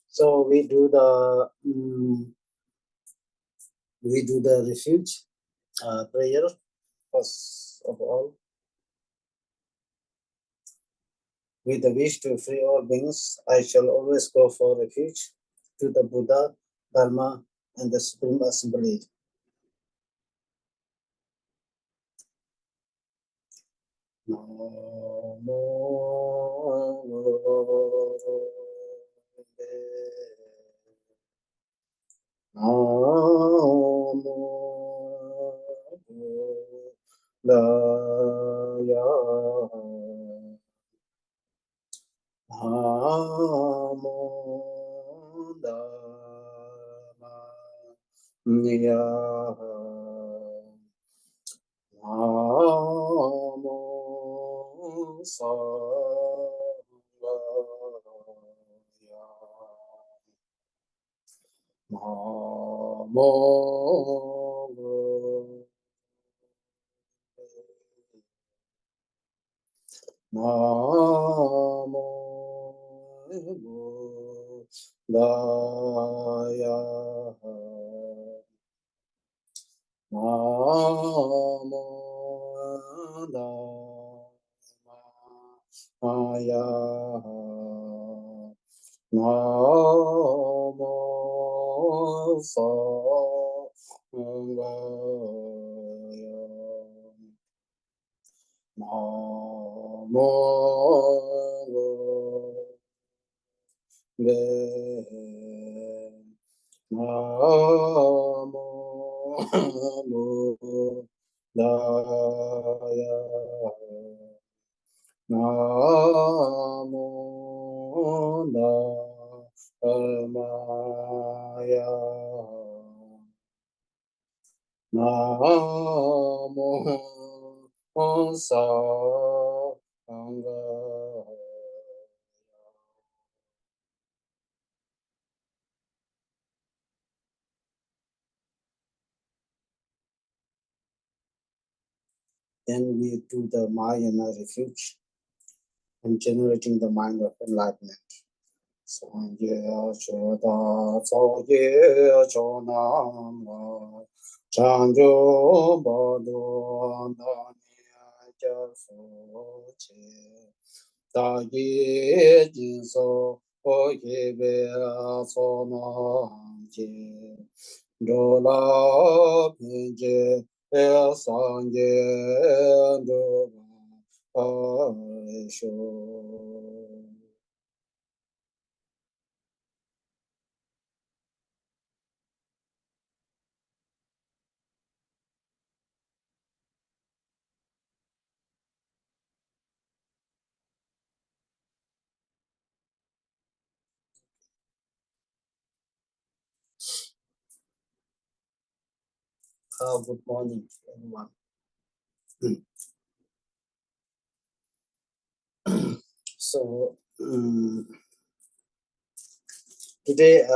So we do the refuge prayer first of all. With the wish to free all beings, I shall always go for refuge to the Buddha, Dharma, and the Supreme Assembly. Namo Buddhaya. Namo Dhamaya. Namo Sanghaya. Namo Namo Buddhaya. Namo Dhamaya. Namo Sanghaya. Namo Namo Buddhaya. Namo Dhamaya. Namo Sanghaya. Then we do the Mahayana refuge and generating the mind of enlightenment. Sangye Choda Tsoye Chonama Chanjo Bado Nani Jaso Che Tagi Jinso Oyebe Asona Je Dola Pinje Sangye Dola Aisho. Good morning, everyone. So today,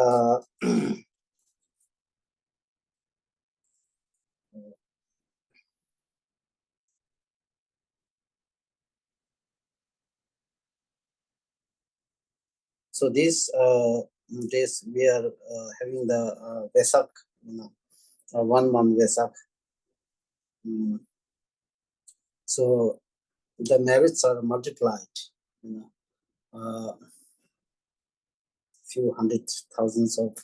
so these days we are having the Vesak, 1 month Vesak. So the merits are multiplied, few hundred thousands of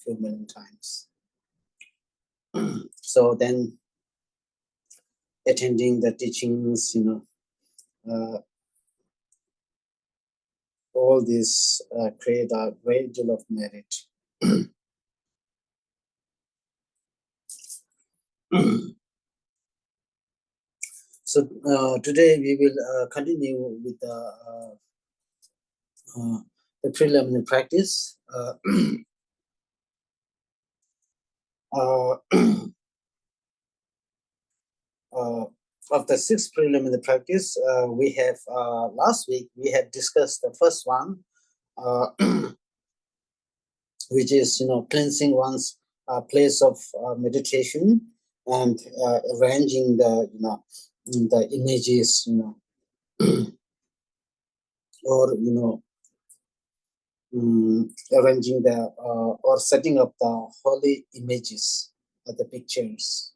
few million times. So then attending the teachings, all this create a great deal of merit. So today we will continue with the preliminary practice. Of the 6th preliminary practice, we have last week we have discussed the first one, which is cleansing one's place of meditation and arranging the the images or arranging the or setting up the holy images or the pictures.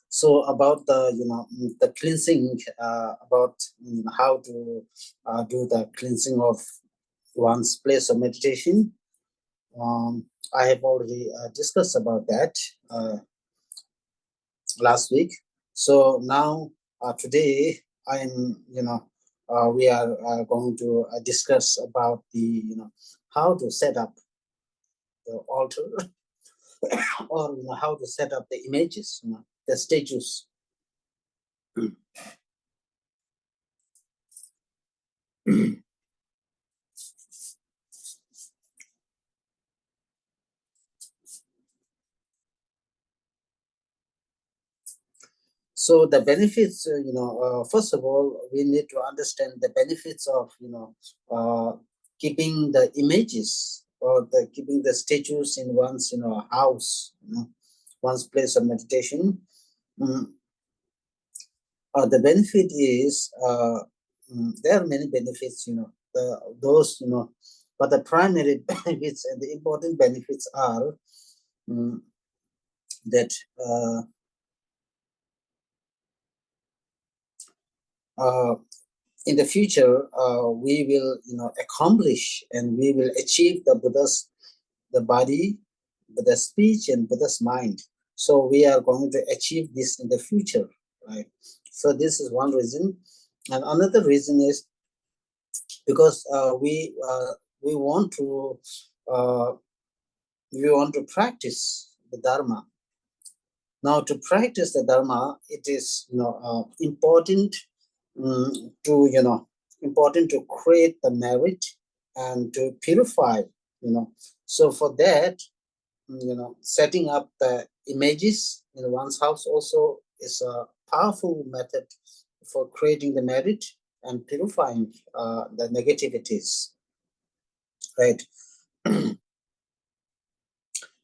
So about the the cleansing, about how to do the cleansing of one's place of meditation. I have already discussed about that last week. So now today I'm we are going to discuss about the how to set up the altar or how to set up the images, the statues. So the benefits, first of all, we need to understand the benefits of, keeping the images or the keeping the statues in one's, house, one's place of meditation. Mm, the benefit is, there are many benefits, those, but the primary benefits and the important benefits are that uh, in the future, we will, accomplish and we will achieve the Buddha's, the body, Buddha's speech, and Buddha's mind. So we are going to achieve this in the future, right? So this is one reason, and another reason is because we want to uh, practice the Dharma. Now, to practice the Dharma, it is important to important to create the merit and to purify. So for that, setting up the images in one's house also is a powerful method for creating the merit and purifying the negativities, right?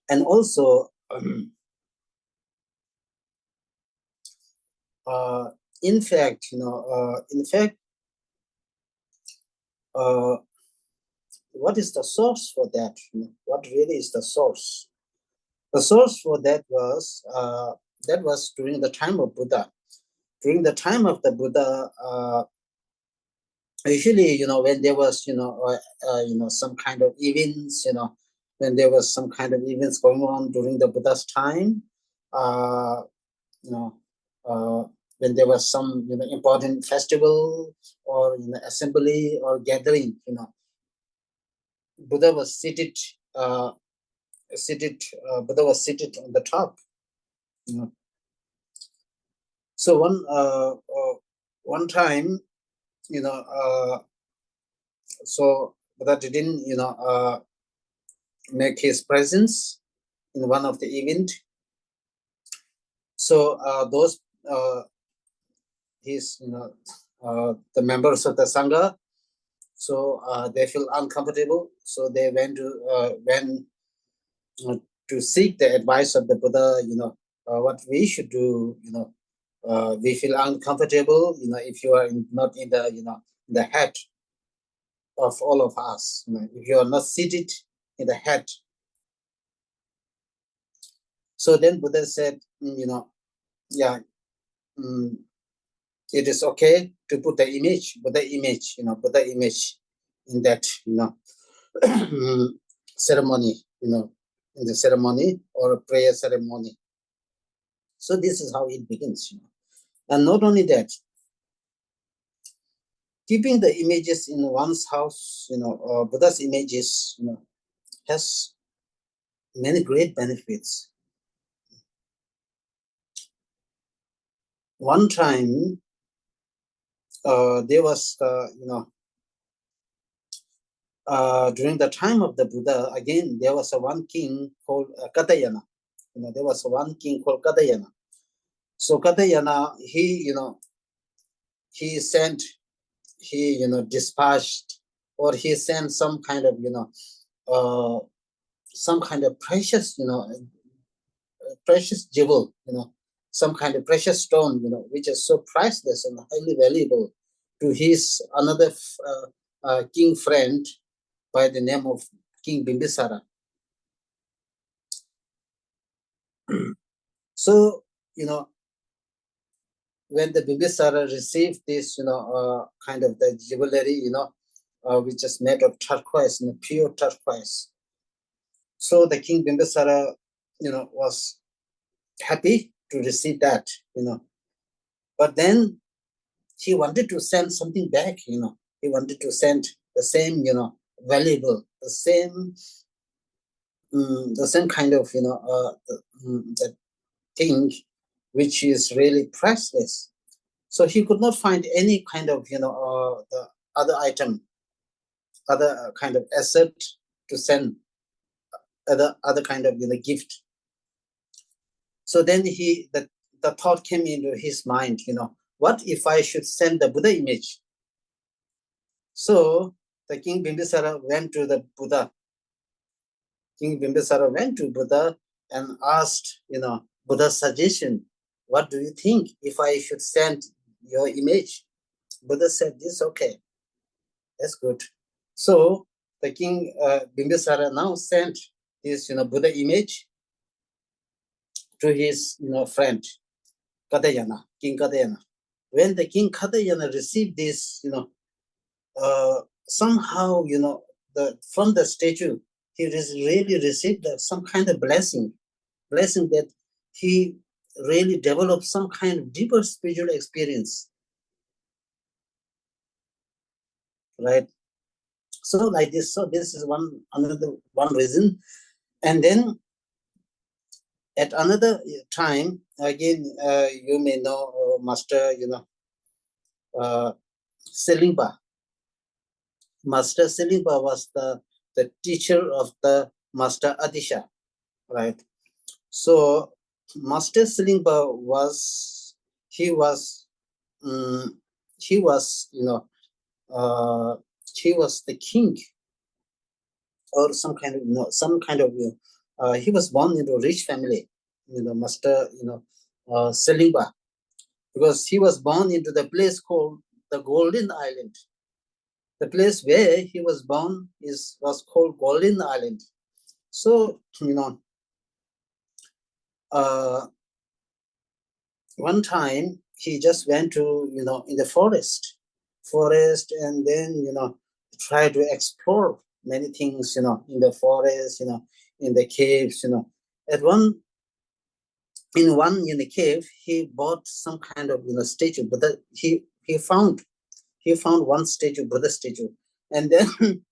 And also, in fact, uh, what is the source for that? What really is the source? The source for that was during the time of Buddha. During the time of the Buddha, usually, when there was, some kind of events, when there was some kind of events going on during the Buddha's time, uh, you know, uh, when there was some, important festival or assembly or gathering, Buddha was seated, Buddha was seated on the top. So one time, so Buddha didn't, make his presence in one of the event. So those his, the members of the Sangha, so they feel uncomfortable. So they went to seek the advice of the Buddha. What we should do. We feel uncomfortable. If you are not in the the head of all of us. If you are not seated in the head. So then Buddha said, yeah, it is okay to put the image, Buddha image, Buddha image in that, ceremony, in the ceremony or prayer ceremony. So this is how it begins, And not only that, keeping the images in one's house, Buddha's images, has many great benefits. One time, there was, during the time of the Buddha, again, there was a one king called Katayana. There was one king called Katayana. So Katayana, he sent, he dispatched, or he sent some kind of, some kind of precious, precious jewel, some kind of precious stone, which is so priceless and highly valuable to his another king friend by the name of King Bimbisara. So, when the Bimbisara received this, kind of the jewelry, which is made of turquoise, pure turquoise. So the King Bimbisara, was happy to receive that, But then he wanted to send something back, He wanted to send the same, valuable, the same kind of, the thing which is really priceless. So he could not find any kind of, the other item, other kind of asset to send, other kind of, gift. So then the thought came into his mind, what if I should send the Buddha image? So the King Bimbisara went to the Buddha. King Bimbisara went to Buddha and asked, Buddha's suggestion. What do you think if I should send your image? Buddha said, this okay. That's good. So the King Bimbisara now sent this, Buddha image to his, friend, Kadayana, King Kadayana. When the King Kadayana received this, somehow, from the statue, he really received some kind of blessing that he really developed some kind of deeper spiritual experience, right? So like this, so this is another one reason. And then at another time, again, you may know Master, Selingpa. Master Selingpa was the teacher of the Master Adisha, right? So Master Selingpa was, he was, he was the king, or some kind of, he was born into a rich family, Master, Selingpa, because he was born into the place called the Golden Island. The place where he was born was called Golden Island. So, one time he just went to, in the forest, and then, try to explore many things, in the forest, in the caves, At one in the cave, he bought some kind of, statue, but he found one statue, Buddha statue, and then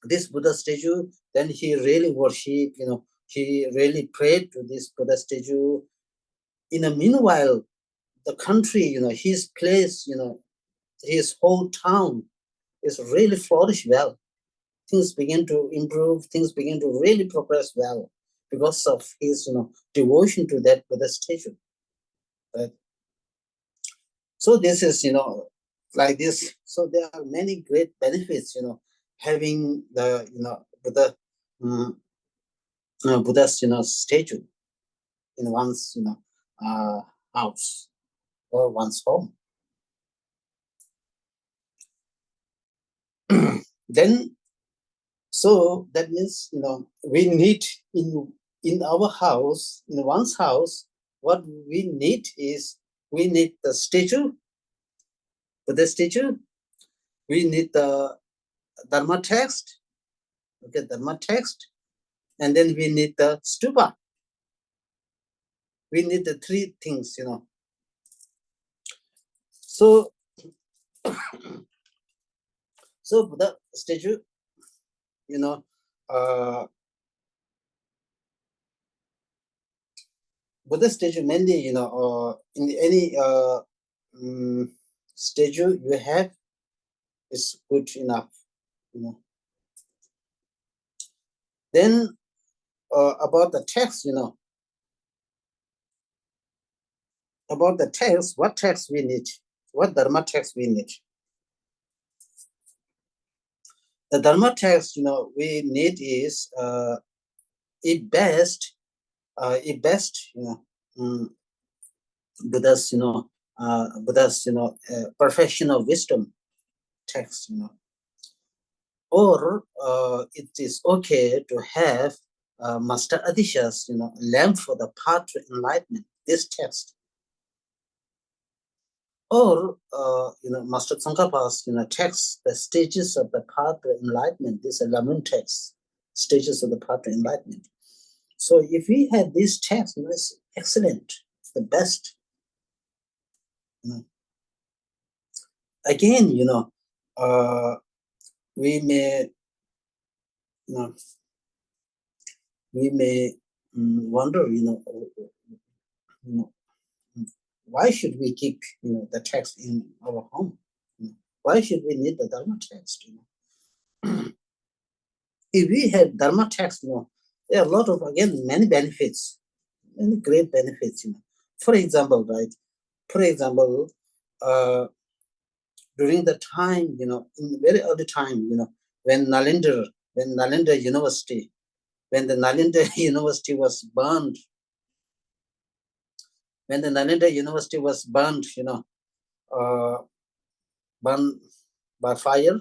this Buddha statue, then he really worshipped, he really prayed to this Buddha statue. In the meanwhile, the country, his place, his whole town is really flourished well. Things begin to improve, things begin to really progress well because of his, devotion to that Buddha statue. Right? So this is, like this. So there are many great benefits, having the, Buddha, Buddha's, statue in one's, house or one's home. Then, so that means, we need in our house, in one's house, what we need is, we need the statue, Buddha statue. We need the Dharma text, okay, Dharma text, and then we need the stupa. We need the three things, So, so Buddha statue, Buddha statue mainly, in any statue you have is good enough, Then about the text, about the text, what text we need, what Dharma text we need. The Dharma text, we need is it best, you know, Buddha's, perfection of wisdom text, or it is okay to have Master Adisha's, lamp for the path to enlightenment, this text, or Master Tsongkhapa's, text, the stages of the path to enlightenment, this Lamun text, stages of the path to enlightenment. So if we had this text, it's excellent, it's the best. Again, we may, wonder, why should we keep, the text in our home? Why should we need the Dharma text? If we have Dharma text, there are a lot of, again, many benefits, many great benefits. For example, right? For example, during the time, in very early time, when Nalanda University, when the Nalanda University was burned, burned by fire,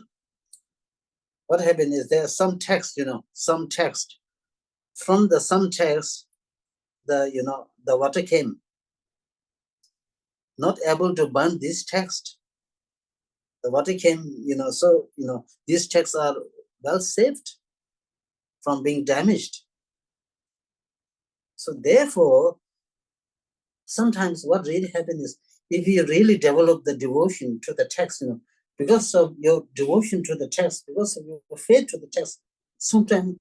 what happened is there some text, some text. From some text, the water came. Not able to burn this text. The water came, so, these texts are well saved from being damaged. So therefore, sometimes what really happens is, if you really develop the devotion to the text, because of your devotion to the text, because of your faith to the text, sometimes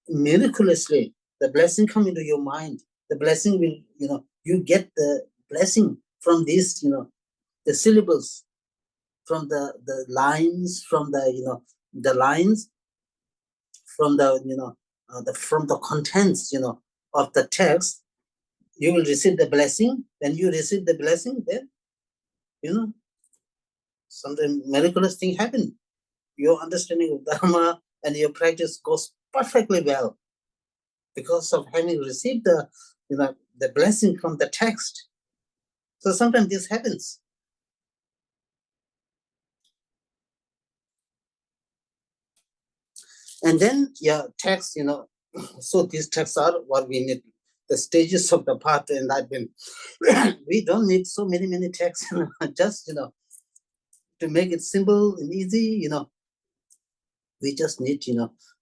miraculously the blessing come into your mind. The blessing will, you get the blessing from these, the syllables, from the lines, from the, the lines, from the, from the contents, of the text. You will receive the blessing. When you receive the blessing, then, something miraculous thing happen. Your understanding of Dharma and your practice goes perfectly well because of having received the, the blessing from the text. So sometimes this happens. And then, text, so these texts are what we need, the stages of the path to enlightenment. We don't need so many texts, just, to make it simple and easy, we just need,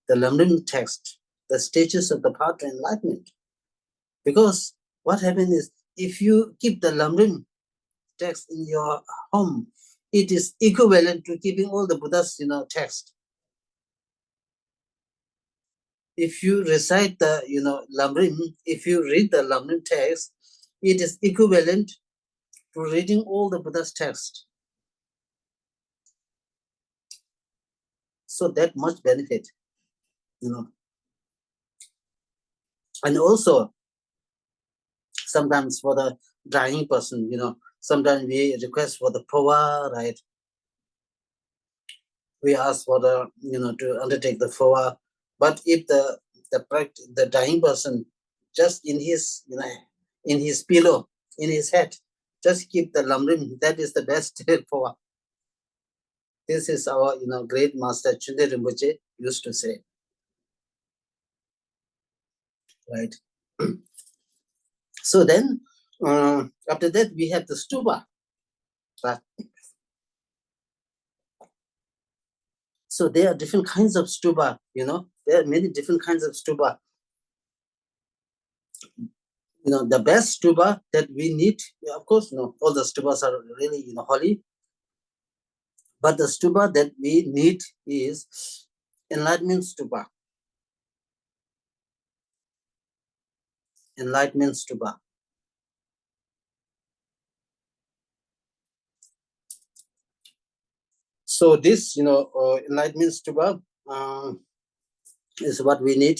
the Lamrim text, the stages of the path to enlightenment. Because what happens is, if you keep the Lamrim text in your home, it is equivalent to keeping all the Buddha's, text. If you recite the, Lamrim, if you read the Lamrim text, it is equivalent to reading all the Buddha's text. So that much benefit, And also, sometimes for the dying person, sometimes we request for the phowa, right? We ask for the, to undertake the phowa. But if the dying person just in his, in his pillow, in his head, just keep the Lamrim, that is the best phowa. This is our, great master Chunde Rinpoche used to say, right? So then, after that, we have the stupa. Right? So there are different kinds of stupa, there are many different kinds of stupa. The best stupa that we need, of course, all the stupas are really, holy. But the stupa that we need is enlightenment stupa. Enlightenment stupa. So this, enlightenment stupa is what we need.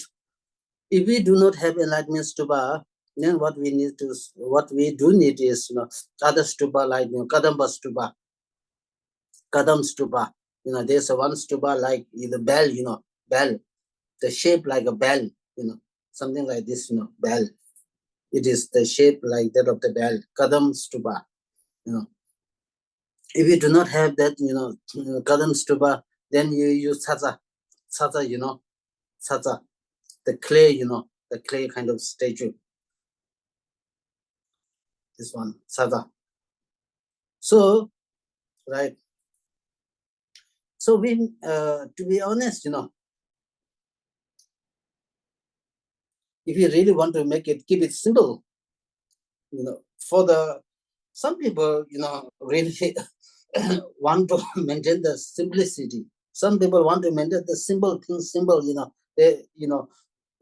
If we do not have enlightenment stupa, then what we do need is, other stupa like, Kadamba stupa, Kadam stupa. There's one stupa like the bell, bell, the shape like a bell, something like this, bell. It is the shape like that of the bell, Kadam Stupa. If you do not have that, Kadam Stupa, then you use Saza, Saza, the clay, the clay kind of statue. This one, Saza. So, right. So to be honest, if you really want to keep it simple, some people, really want to maintain the simplicity. Some people want to maintain the simple things, simple, they,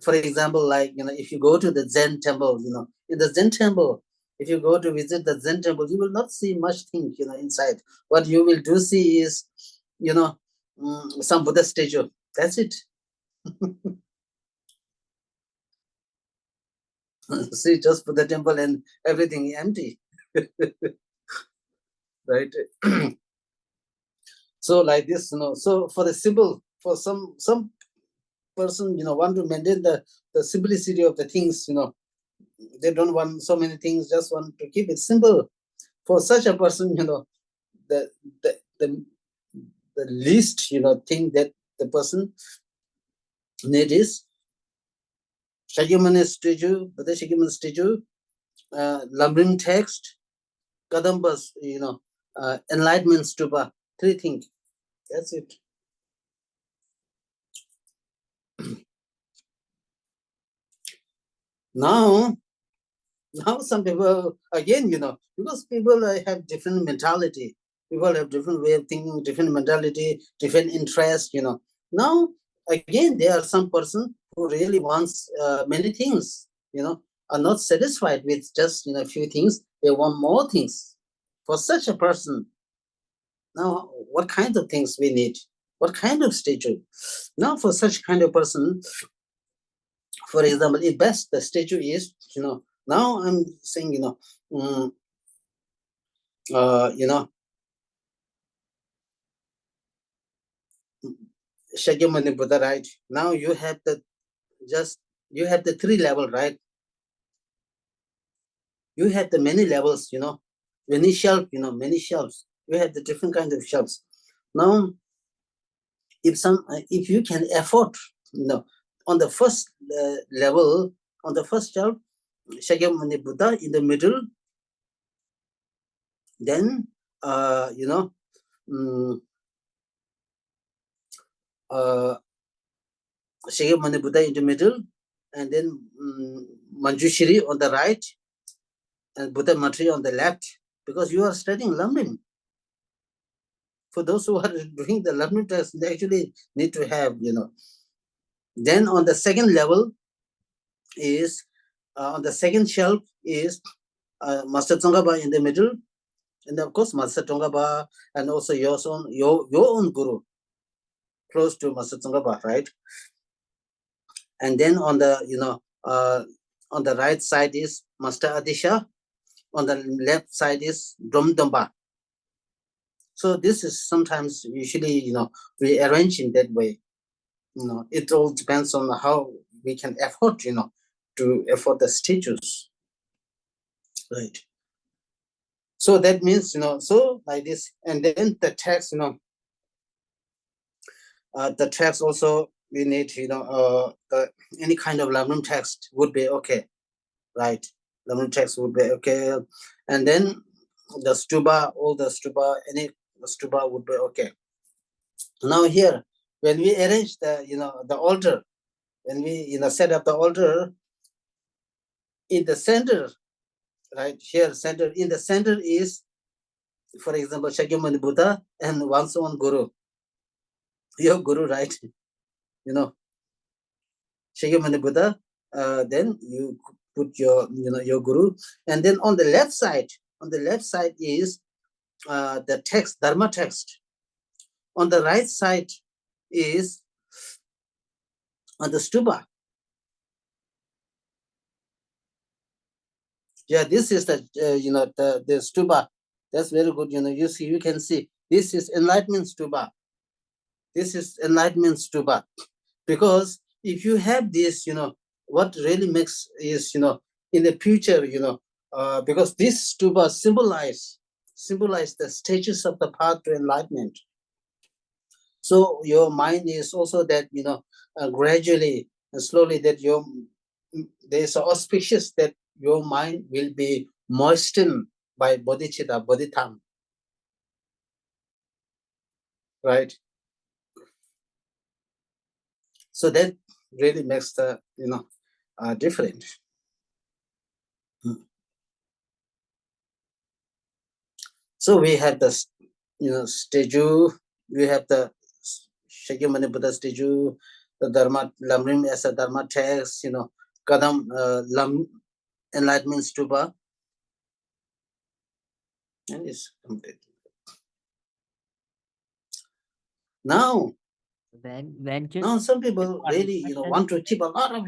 for example, like, if you go to the Zen temple, in the Zen temple, if you go to visit the Zen temple, you will not see much things, inside. What you will do see is, some Buddha statue. That's it. See, just Buddha temple and everything empty. Right? So like this, so for the simple, for some person, want to maintain the simplicity of the things, they don't want so many things, just want to keep it simple. For such a person, the least, thing that the person need is Shakyamuni statue, Buddha Shakyamuni statue, lumbering text, Kadamba's, enlightenment stupa, 3 things. That's it. Now some people, again, because people have different mentality. People have different way of thinking, different mentality, different interest, Now, again, there are some person who really wants many things, are not satisfied with just, a few things. They want more things. For such a person, now, what kind of things we need? What kind of statue? Now, for such kind of person, for example, if best the statue is, now I'm saying, Shakyamuni Buddha, right? Now you have the 3 level, right? You have the many levels, many shelves, many shelves. You have the different kinds of shelves. Now, if you can afford, on the first level, on the first shelf, Shakyamuni Buddha in the middle, then Shakyamuni Buddha in the middle, and then Manjushri on the right, and Buddha Matri on the left, because you are studying Lamrim. For those who are doing the Lamrim test, they actually need to have, Then on the second level is, on the second shelf is Master Tsongkhapa in the middle, and of course Master Tsongkhapa, and also your own guru, close to Master Tsongkhapa, right? And then on the on the right side is Master Adisha, on the left side is Dromdamba. So this is sometimes usually we arrange in that way. It all depends on how we can afford to afford the statues, right? So that means so like this, and then the text the text also we need any kind of Lamrim text would be okay, right? Lamrim text would be okay, and then the stupa, all the stupa, any stupa would be okay. Now here, when we arrange the the altar, when we set up the altar, in the center, right here, center, in the center is, for example, Shakyamuni Buddha and one's own guru, your guru, right? Shakyamuni Buddha, then you put your your guru, and then on the left side is the text, Dharma text. On the right side is on the stupa. Yeah, this is the the stupa. That's very good. You can see this is enlightenment stupa. This is enlightenment stupa, because if you have this what really makes is, in the future, because this stupa symbolize the stages of the path to enlightenment. So your mind is also that, gradually and slowly that there's auspicious that your mind will be moistened by bodhicitta, bodhidharma, right? So that really makes the, different. So we have the, statue, we have the Shakyamuni Buddha statue, the Dharma, Lamrim as a Dharma text, Kadam, Lam, Enlightenment Stupa, and it's complete. Now, now some people really, want to keep a lot of,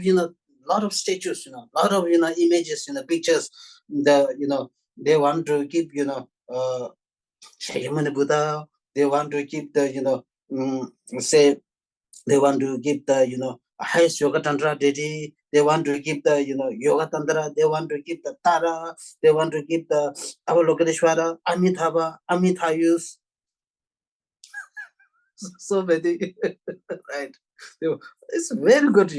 lot of statues, lot of, images, pictures. They want to keep, Shakyamuni Buddha. They want to keep the, say, they want to keep the, highest Yoga Tantra deity. They want to keep the, Yoga Tantra. They want to keep the Tara. They want to keep the Avalokiteshvara, Amitabha, Amitayus. So many, right? It's very good,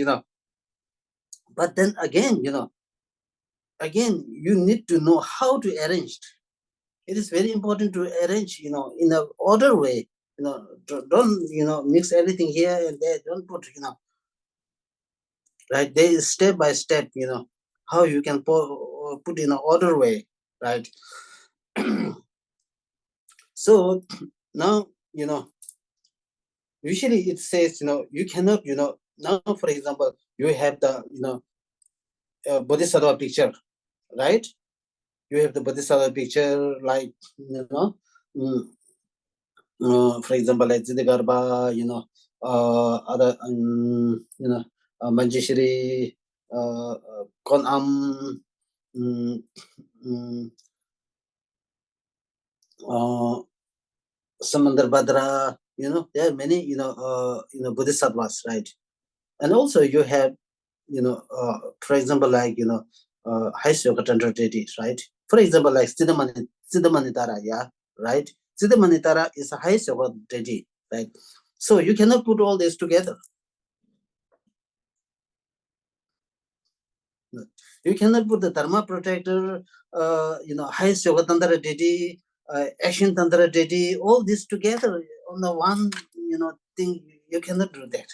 But then again, again, you need to know how to arrange. It is very important to arrange, in an order way. Don't mix everything here and there. Don't put, right? There is step by step, how you can put in an order way, right? So now, usually it says, you cannot, now, for example, you have the, Bodhisattva picture, right? You have the Bodhisattva picture, like, for example, like Siddhagarbha, other, Manjushri, Konam, Samandar Bhadra, there are many, Bodhisattvas, right? And also you have, for example, like, highest Yoga Tantra deities, right? For example, like Siddhamanitara, yeah, right? Siddhamanitara is the highest Yoga deity, right? So you cannot put all this together. You cannot put the Dharma protector, highest Yoga Tantra deity, Action Tantra deity, all this together on the one, thing. You cannot do that.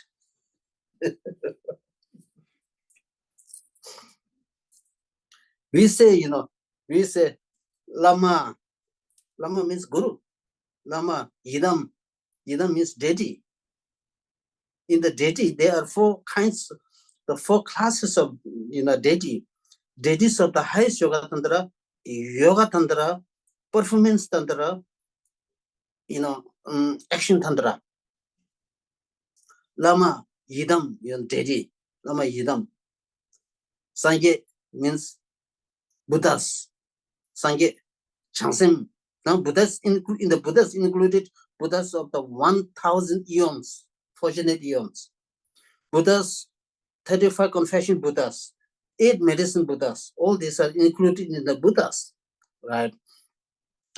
We say Lama. Lama means Guru. Lama, Yidam. Yidam means deity. In the deity, there are four classes of, deity. Deities of the highest Yoga Tantra, Performance Tantra, Action Tantra. Lama, Yidam, deity. Lama, Yidam. Sangye means Buddhas. Sangye, Changsim. Now Buddhas, in the Buddhas included Buddhas of the 1,000 eons, fortunate eons. Buddhas, 35 confession Buddhas, 8 medicine Buddhas, all these are included in the Buddhas, right?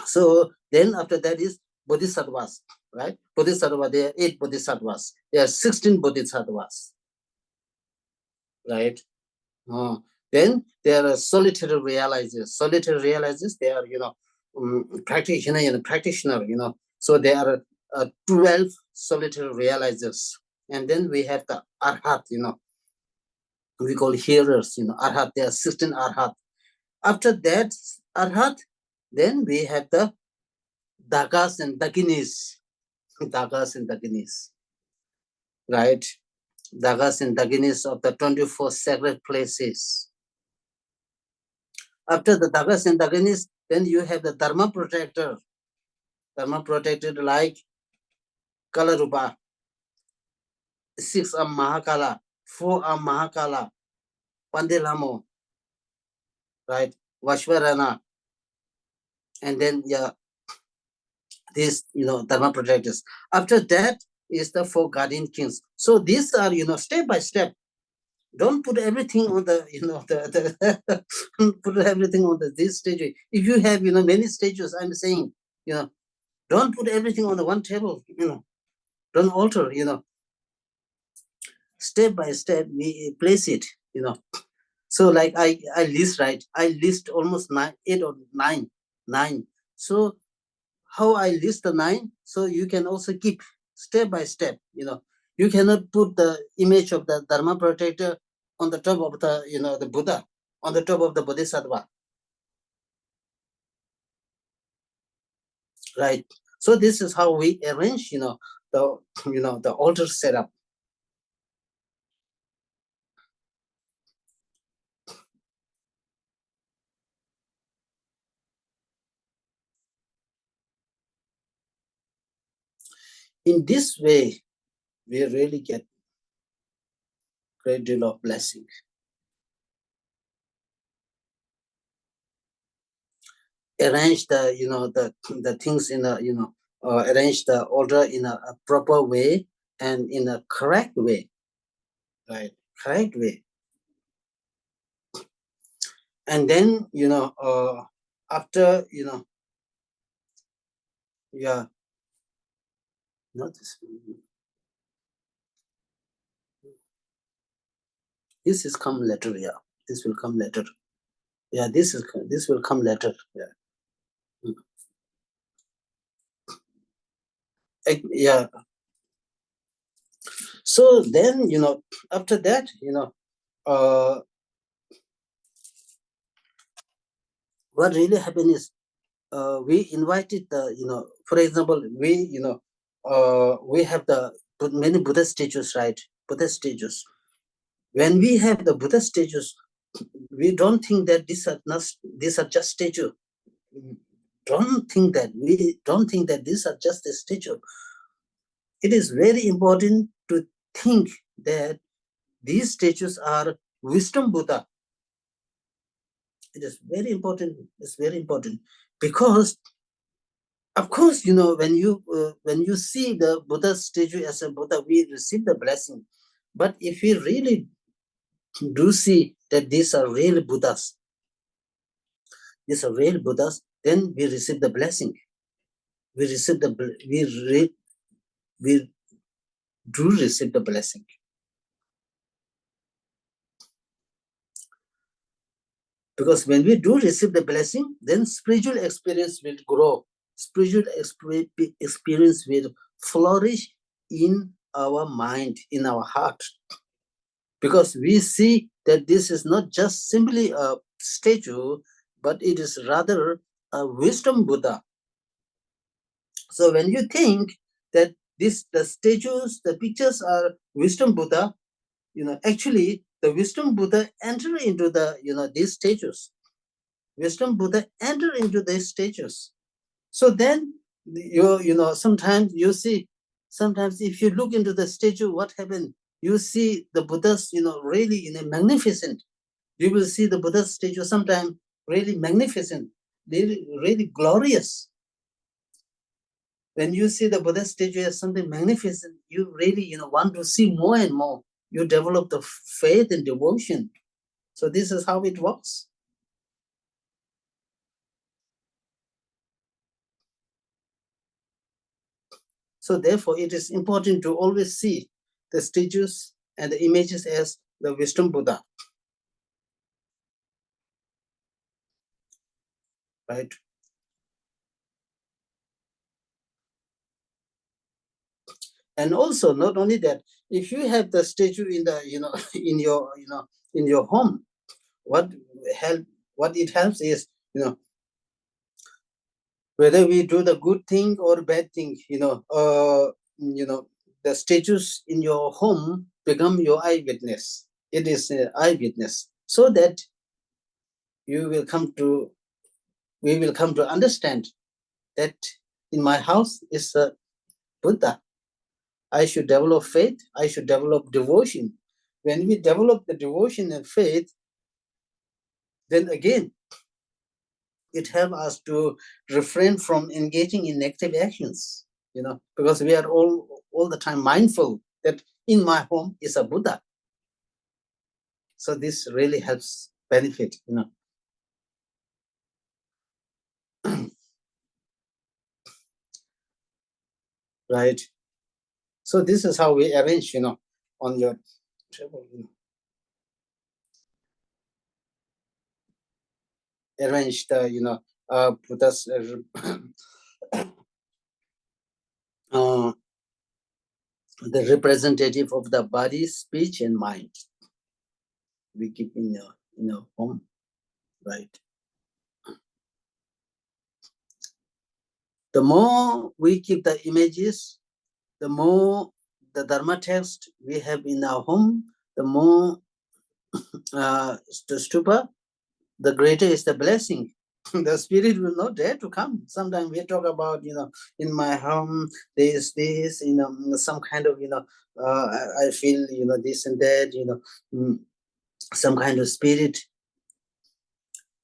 So then after that is Bodhisattvas, right? Bodhisattva, there are 8 Bodhisattvas. There are 16 Bodhisattvas, right? Then there are solitary realizers. Solitary realizers, they are, practitioner, So there are 12 solitary realizers. And then we have the Arhat, we call hearers, Arhat, there are 16 Arhat. After that Arhat, then we have the Dagas and Dakinis. Dagas and Dakinis, right? Dagas and Dakinis of the 24 sacred places. After the Dagas and Dakinis, then you have the Dharma protector. Dharma protected like Kalarupa. 6 are Mahakala, 4 are Mahakala, Pandilamo, right? Vashvarana. And then, these, Dharma protectors. After that is the 4 guardian kings. So these are, step by step. Don't put everything on the, put everything on this stage. If you have, many stages, I'm saying, don't put everything on the one table, don't alter, step by step, we place it, So like I list, right? I list almost 8 or 9. So how I list the 9, so you can also keep step by step, You cannot put the image of the Dharma protector on the top of the, the Buddha, on the top of the Bodhisattva. Right. So this is how we arrange, the altar setup. In this way, we really get great deal of blessing. Arrange the, the things in a, arrange the order in a proper way and in a correct way, right? Correct way. And then, after, yeah, not this. This is come later, yeah. This will come later. Yeah, this will come later. Yeah. Yeah. So then, after that, what really happened is we invited the, for example, we have the many Buddha statues, right? Buddha statues. When we have the Buddha statues, we don't think that these are just statues. We don't think that these are just a statue. It is very important to think that these statues are wisdom Buddha. It is very important. It's very important because, of course, when you see the Buddha statue as a Buddha, we receive the blessing. But if we really do see that these are real Buddhas, then we receive the blessing. We do receive the blessing. Because when we do receive the blessing, then spiritual experience will grow. Spiritual experience will flourish in our mind, in our heart. Because we see that this is not just simply a statue, but it is rather a wisdom Buddha. So when you think that the statues, the pictures are wisdom Buddha, actually the wisdom Buddha enter into the, these statues. Wisdom Buddha enter into these statues. So then sometimes you see, sometimes if you look into the statue, what happened? You see the Buddhas, really magnificent. You will see the Buddha statue sometimes really magnificent, really glorious. When you see the Buddha statue as something magnificent, you really, want to see more and more. You develop the faith and devotion. So this is how it works. So therefore, it is important to always see the statues and the images as the wisdom Buddha. Right? And also, not only that, if you have the statue in the, in your home, what it helps is, whether we do the good thing or bad thing, the statues in your home become your eyewitness. It is an eyewitness, so that we will come to understand that in my house is a Buddha. I should develop faith. I should develop devotion. When we develop the devotion and faith, then again, it helps us to refrain from engaging in negative actions, because we are all the time mindful that in my home is a Buddha. So this really helps benefit, right? So this is how we arrange, on your table, arrange the, Buddha's uh, the representative of the body, speech, and mind. We keep in our home, right? The more we keep the images, the more the Dharma text we have in our home, the more the stupa, the greater is the blessing. The spirit will not dare to come. Sometimes we talk about, in my home, there is this, some kind of, I feel, this and that, some kind of spirit.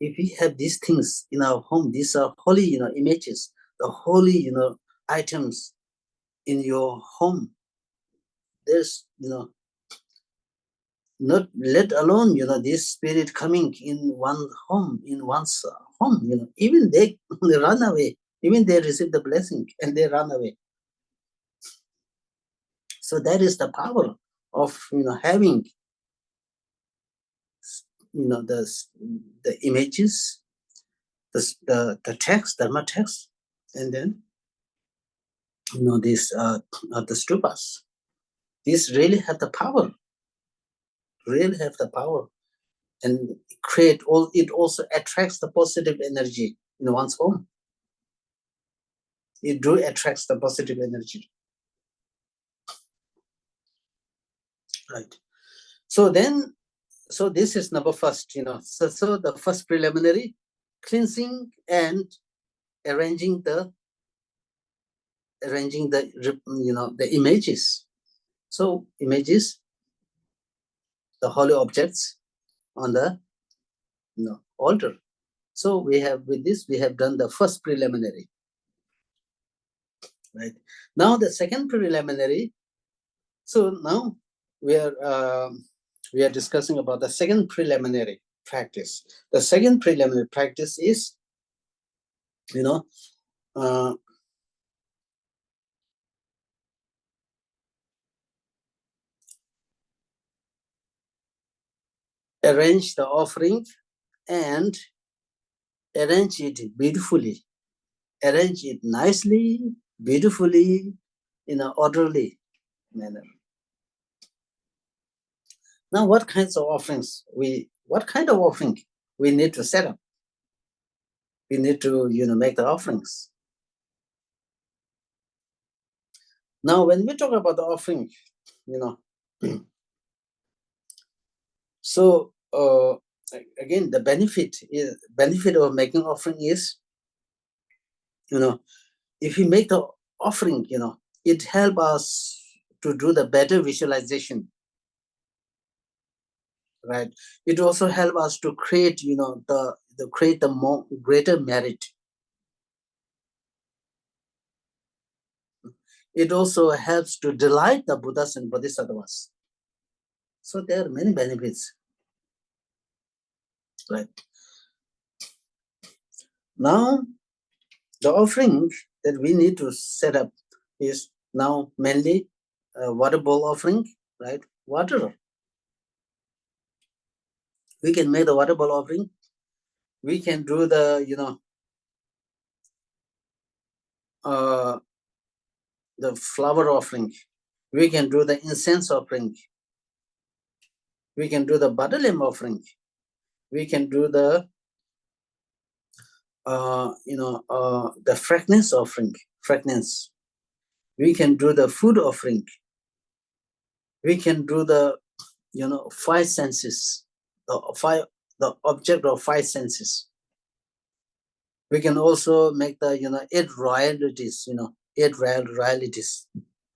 If we have these things in our home, these are holy, images, the holy, items in your home. There's, not let alone, this spirit coming in one home, in one's home, even they run away, even they receive the blessing and they run away. So that is the power of, having, the images, the text, Dharma text, and then, this, the stupas. These really have the power, and it also attracts the positive energy in one's home. It do attracts the positive energy, right? So this is number first, so the first preliminary, cleansing and arranging the the images. So images, the holy objects on the altar. So we have done the first preliminary, right? Now the second preliminary. So now we are discussing about the second preliminary practice. The second preliminary practice is, uh, arrange the offering and arrange it beautifully, arrange it nicely, beautifully, in an orderly manner. Now, what kind of offering we need to set up? We need to, make the offerings. Now, when we talk about the offering, so again, the benefit of making offering is, if you make the offering, it helps us to do the better visualization, right? It also helps us to create, create the more greater merit. It also helps to delight the Buddhas and Bodhisattvas. So there are many benefits, right? Now, the offering that we need to set up is now mainly water bowl offering, right? Water. We can make the water bowl offering. We can do the, the flower offering. We can do the incense offering. We can do the badalim offering. We can do the, the fragrance offering. Fragrance. We can do the food offering. We can do the, five senses, the object of five senses. We can also make the, eight royalties,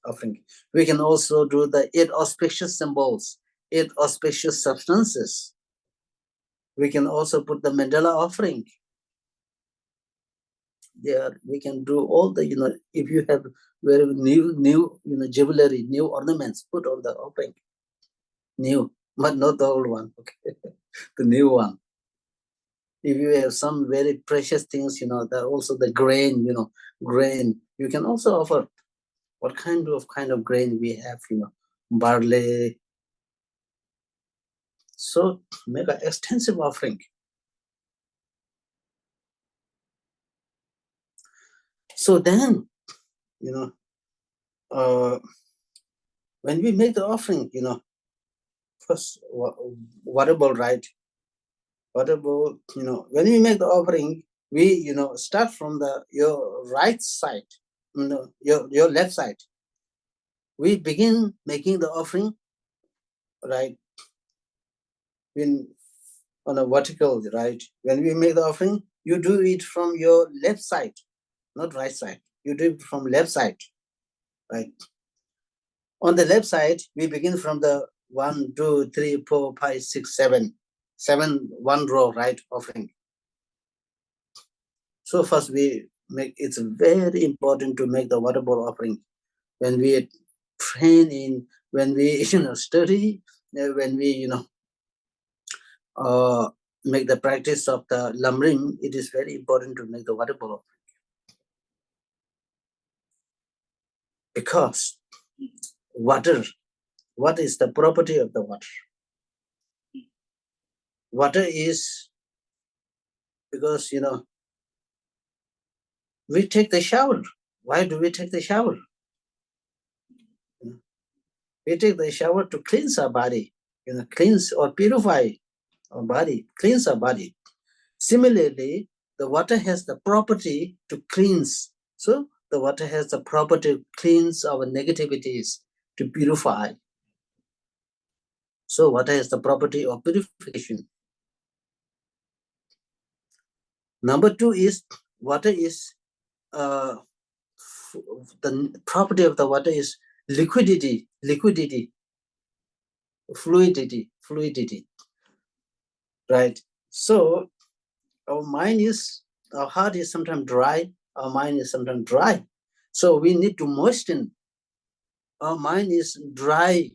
offering. We can also do the eight auspicious symbols, eight auspicious substances. We can also put the mandala offering. There we can do all the, if you have very new, jewelry, new ornaments, put on the offering. New but not the old one, okay? The new one. If you have some very precious things, that also the grain, grain, you can also offer. What kind of grain we have, barley. So make an extensive offering. So then, when we make the offering, first, what about, right? What about, when we make the offering, we, start from your right side, your left side. We begin making the offering, right? On a vertical, right? When we make the offering, you do it from your left side, not right side. You do it from left side, right? On the left side, we begin from the 1, 2, 3, 4, 5, 6, 7. 7, one row, right? Offering. So first it's very important to make the water bowl offering. When we train when we, study, when we, make the practice of the lamrim, it is very important to make the water bowl offering. Because water, what is the property of the water? Water is, because, we take the shower. Why do we take the shower? We take the shower to cleanse our body, cleanse or purify our body, cleanse our body. Similarly, the water has the property to cleanse. So the water has the property to cleanse our negativities, to purify. So water has the property of purification. Number 2 is, water is, the property of the water is liquidity, fluidity, right? So our heart is sometimes dry, our mind is sometimes dry. So we need to moisten. Our mind is dry.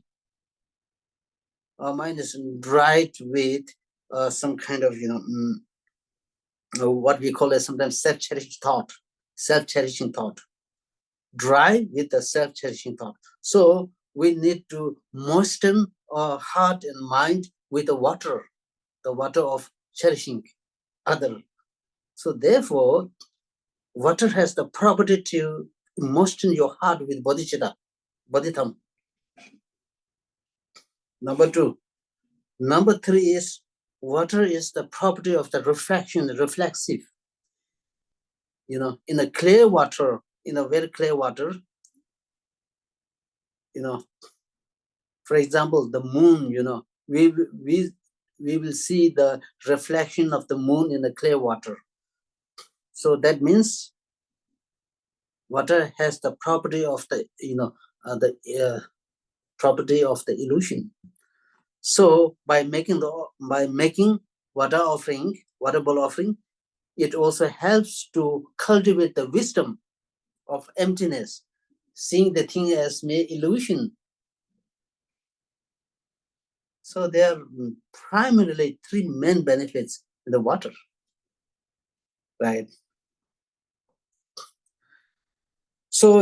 Our mind is dried with some kind of, what we call as sometimes self-cherishing thought. Dry with the self-cherishing thought. So we need to moisten our heart and mind with the water of cherishing other. So therefore, water has the property to moisten your heart with bodhidharma. Number 2. Number 3 is, water is the property of the reflexive. In a clear water, in a very clear water, for example, the moon, we will see the reflection of the moon in the clear water. So that means water has the property of the, property of the illusion. So by making water bowl offering, it also helps to cultivate the wisdom of emptiness, seeing the thing as mere illusion. So there are primarily 3 main benefits in the water, right? So,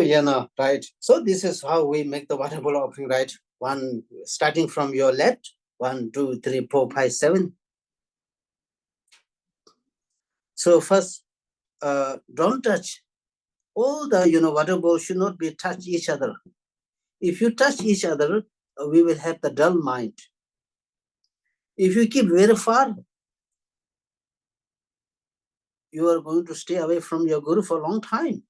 right? So this is how we make the water bowl offering, right? One, starting from your left, 1, 2, 3, 4, 5, 7. So first, don't touch. All the, water bowls should not be touch each other. If you touch each other, we will have the dull mind. If you keep very far, you are going to stay away from your guru for a long time.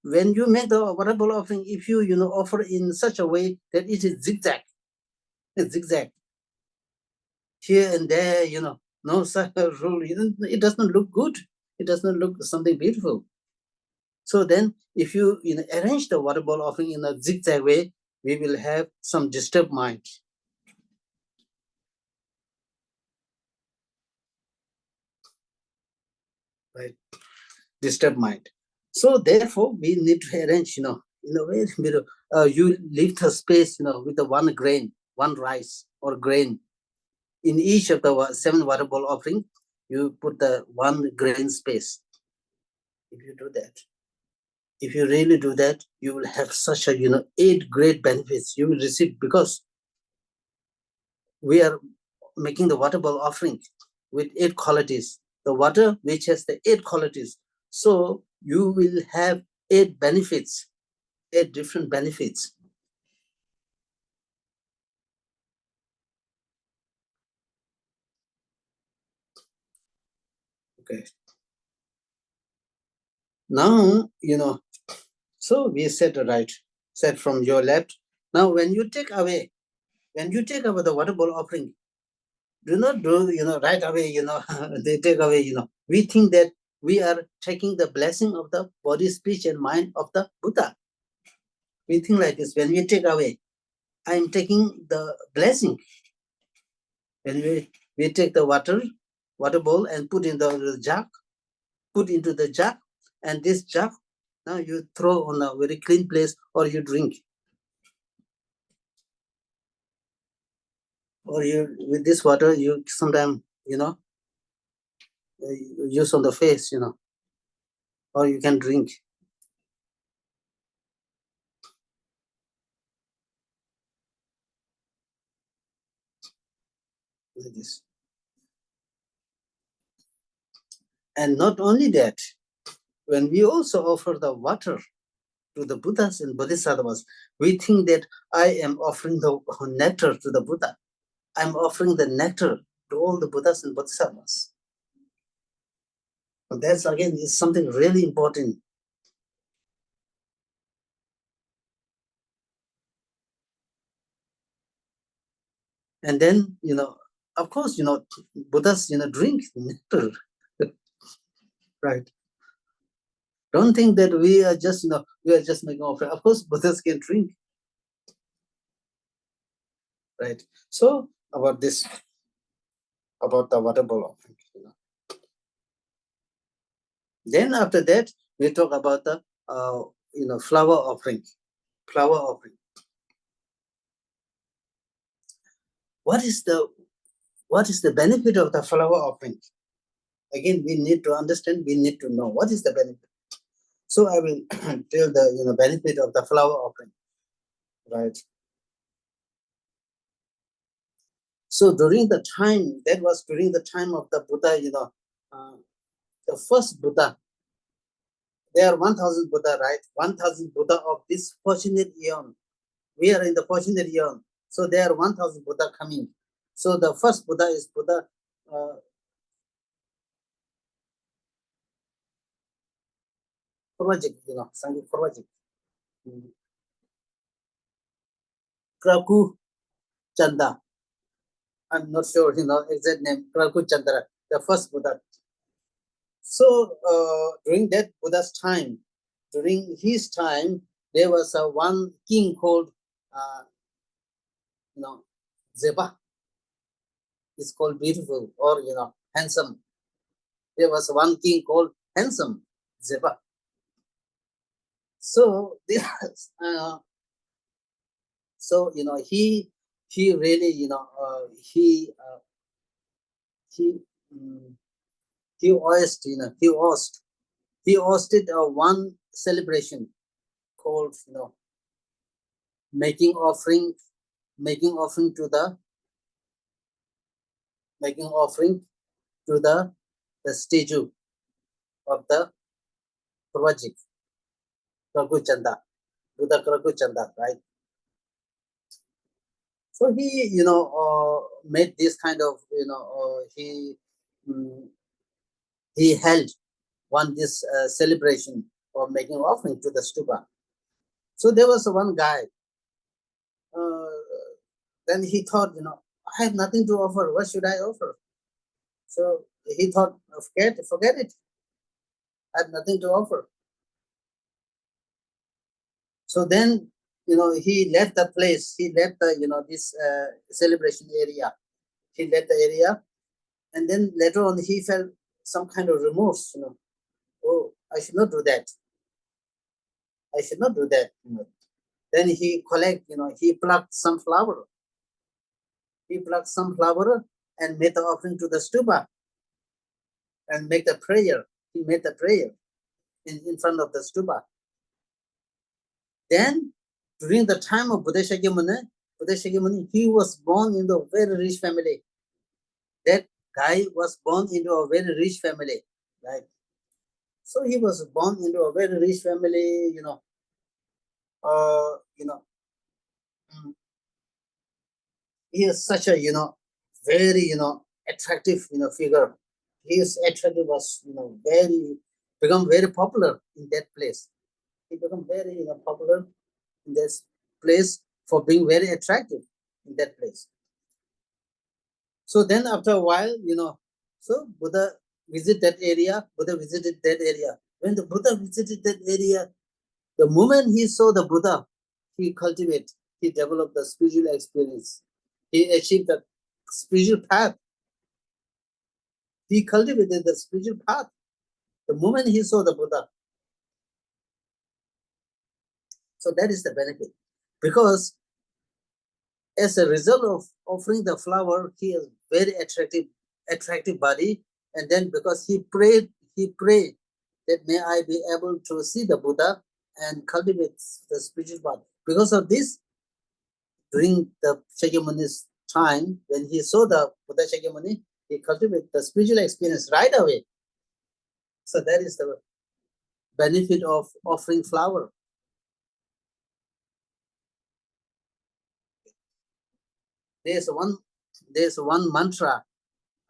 When you make the water bowl offering, if you, offer in such a way that it is zigzag, here and there, no such a rule, it does not look good. It does not look something beautiful. So then, if you, arrange the water bowl offering in a zigzag way, we will have some disturbed mind. Right? Disturbed mind. So therefore, we need to arrange, in a way, you leave the space, with the one grain, one rice or grain. In each of the 7 water bowl offering, you put the one grain space. If you do that, if you really do that, you will have such a 8 great benefits you will receive, because we are making the water bowl offering with 8 qualities. The water which has the 8 qualities. So you will have 8 benefits, 8 different benefits. Okay. Now, so we said said from your left. Now, when you take away the water bowl offering, do not do, right away, they take away, we think that we are taking the blessing of the body, speech, and mind of the Buddha. We think like this. When we take away, I am taking the blessing. When we take the water bowl and put in the jug, put into the jug, and this jug, now you throw on a very clean place, or you drink. Or you, with this water, you sometimes, use on the face, or you can drink. Like this. And not only that, when we also offer the water to the Buddhas and Bodhisattvas, we think that I am offering the nectar to the Buddha. I'm offering the nectar to all the Buddhas and Bodhisattvas. But that's again is something really important. And then, of course, Buddhas, drink nectar. Right. Don't think that we are just, we are just making offering. Of course, Buddhas can drink. Right. So about this, about the water bowl offering. Then after that, we talk about the flower offering. Flower offering. What is the benefit of the flower offering? Again, we need to understand. We need to know what is the benefit. So I will tell the benefit of the flower offering. Right. So during the time, that was during the time of the Buddha, the first Buddha. There are 1,000 Buddha, right? 1,000 Buddha of this fortunate eon. We are in the fortunate eon. So there are 1,000 Buddha coming. So the first Buddha is Buddha Purvajik, Sangi Purvajik. Kraku Chanda. I'm not sure, exact name. Kraku Chandra, the first Buddha. So during that Buddha's time, during his time, there was one king called, Zeba. It's called beautiful or handsome. There was one king called handsome, Zeba. So this, so he really he he hosted one celebration called making offering to the the statue of the Purvajik, Kraku Chanda, Buddha Kraku Chanda, right? So he, made this kind of, he held this celebration of making offering to the stupa. So there was one guy. Then he thought, I have nothing to offer. What should I offer? So he thought, forget it. I have nothing to offer. So then, he left the place. He left the, this celebration area. He left the area, and then later on he felt some kind of remorse. Oh, I should not do that. I should not do that. Then he collect, he plucked some flower. He plucked some flower and made the offering to the stupa and make the prayer. He made the prayer in front of the stupa. Then, during the time of Buddha Shakyamuni, he was born into a very rich family. That guy was born into a very rich family, right? So he was born into a very rich family, he is such a, very, attractive, figure. His attractive was, become very popular in that place. He become very, popular in this place for being very attractive in that place. So then after a while, so Buddha visited that area. When the Buddha visited that area, the moment he saw the Buddha, he developed the spiritual experience. He achieved the spiritual path. He cultivated the spiritual path. The moment he saw the Buddha. So that is the benefit. Because as a result of offering the flower, he has very attractive body. And then because he prayed that may I be able to see the Buddha and cultivate the spiritual path. Because of this, during the Shakyamuni's time, when he saw the Buddha Shakyamuni, he cultivated the spiritual experience right away. So that is the benefit of offering flower. There's one mantra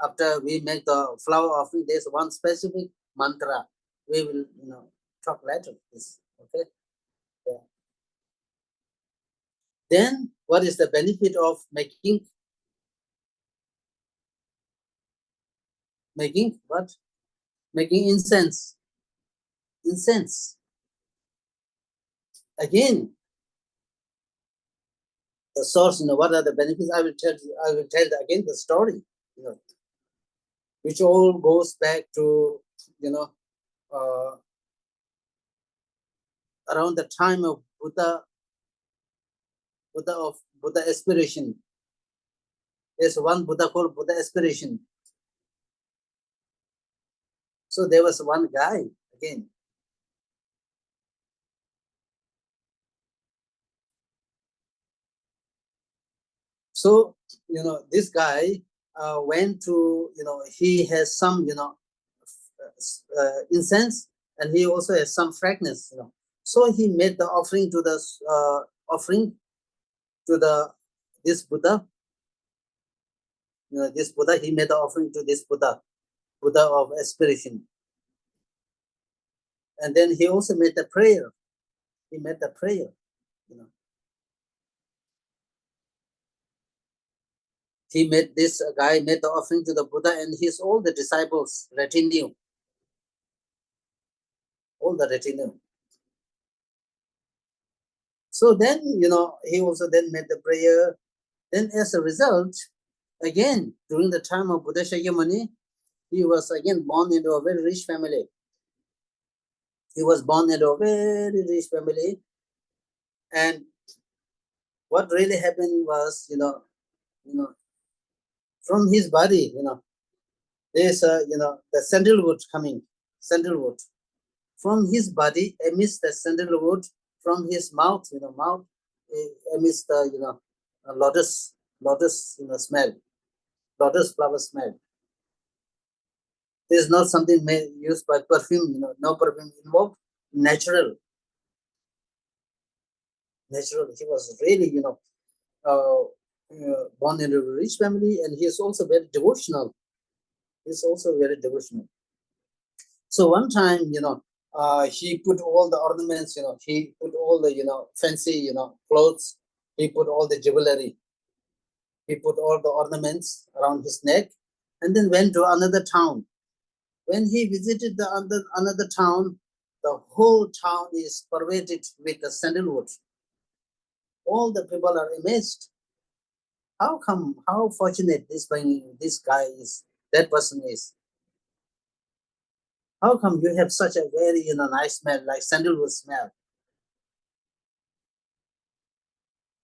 after we make the flower offering. There's one specific mantra. We will, talk later. This, okay. Yeah. Then, what is the benefit of making what? Making incense. Incense. Again, the source. What are the benefits? I will tell again the story. Which all goes back to around the time of Buddha aspiration. There's one Buddha called Buddha aspiration. So there was one guy again. So this guy went to he has some incense, and he also has some fragrance. So he made the offering to the this Buddha. This Buddha, he made the offering to this Buddha of aspiration. And then he also made the prayer. He made the prayer. This guy made the offering to the Buddha and his all the disciples, retinue. All the retinue. So then, he also then made the prayer. Then as a result, again, during the time of Buddha Shakyamuni, he was again born into a very rich family. He was born into a very rich family. And what really happened was, from his body, there's the sandalwood coming, sandalwood. From his body emits the sandalwood, from his mouth, emits the, lotus, smell, lotus flower smell. This is not something used by perfume, no perfume involved, natural. He was really, born into a rich family, and he is also very devotional. He's also very devotional. So one time, he put all the ornaments, he put all the, fancy, clothes. He put all the jewelry. He put all the ornaments around his neck, and then went to another town. When he visited the another town, the whole town is pervaded with the sandalwood. All the people are amazed. How fortunate this guy is, that person is. How come you have such a very, nice smell, like sandalwood smell?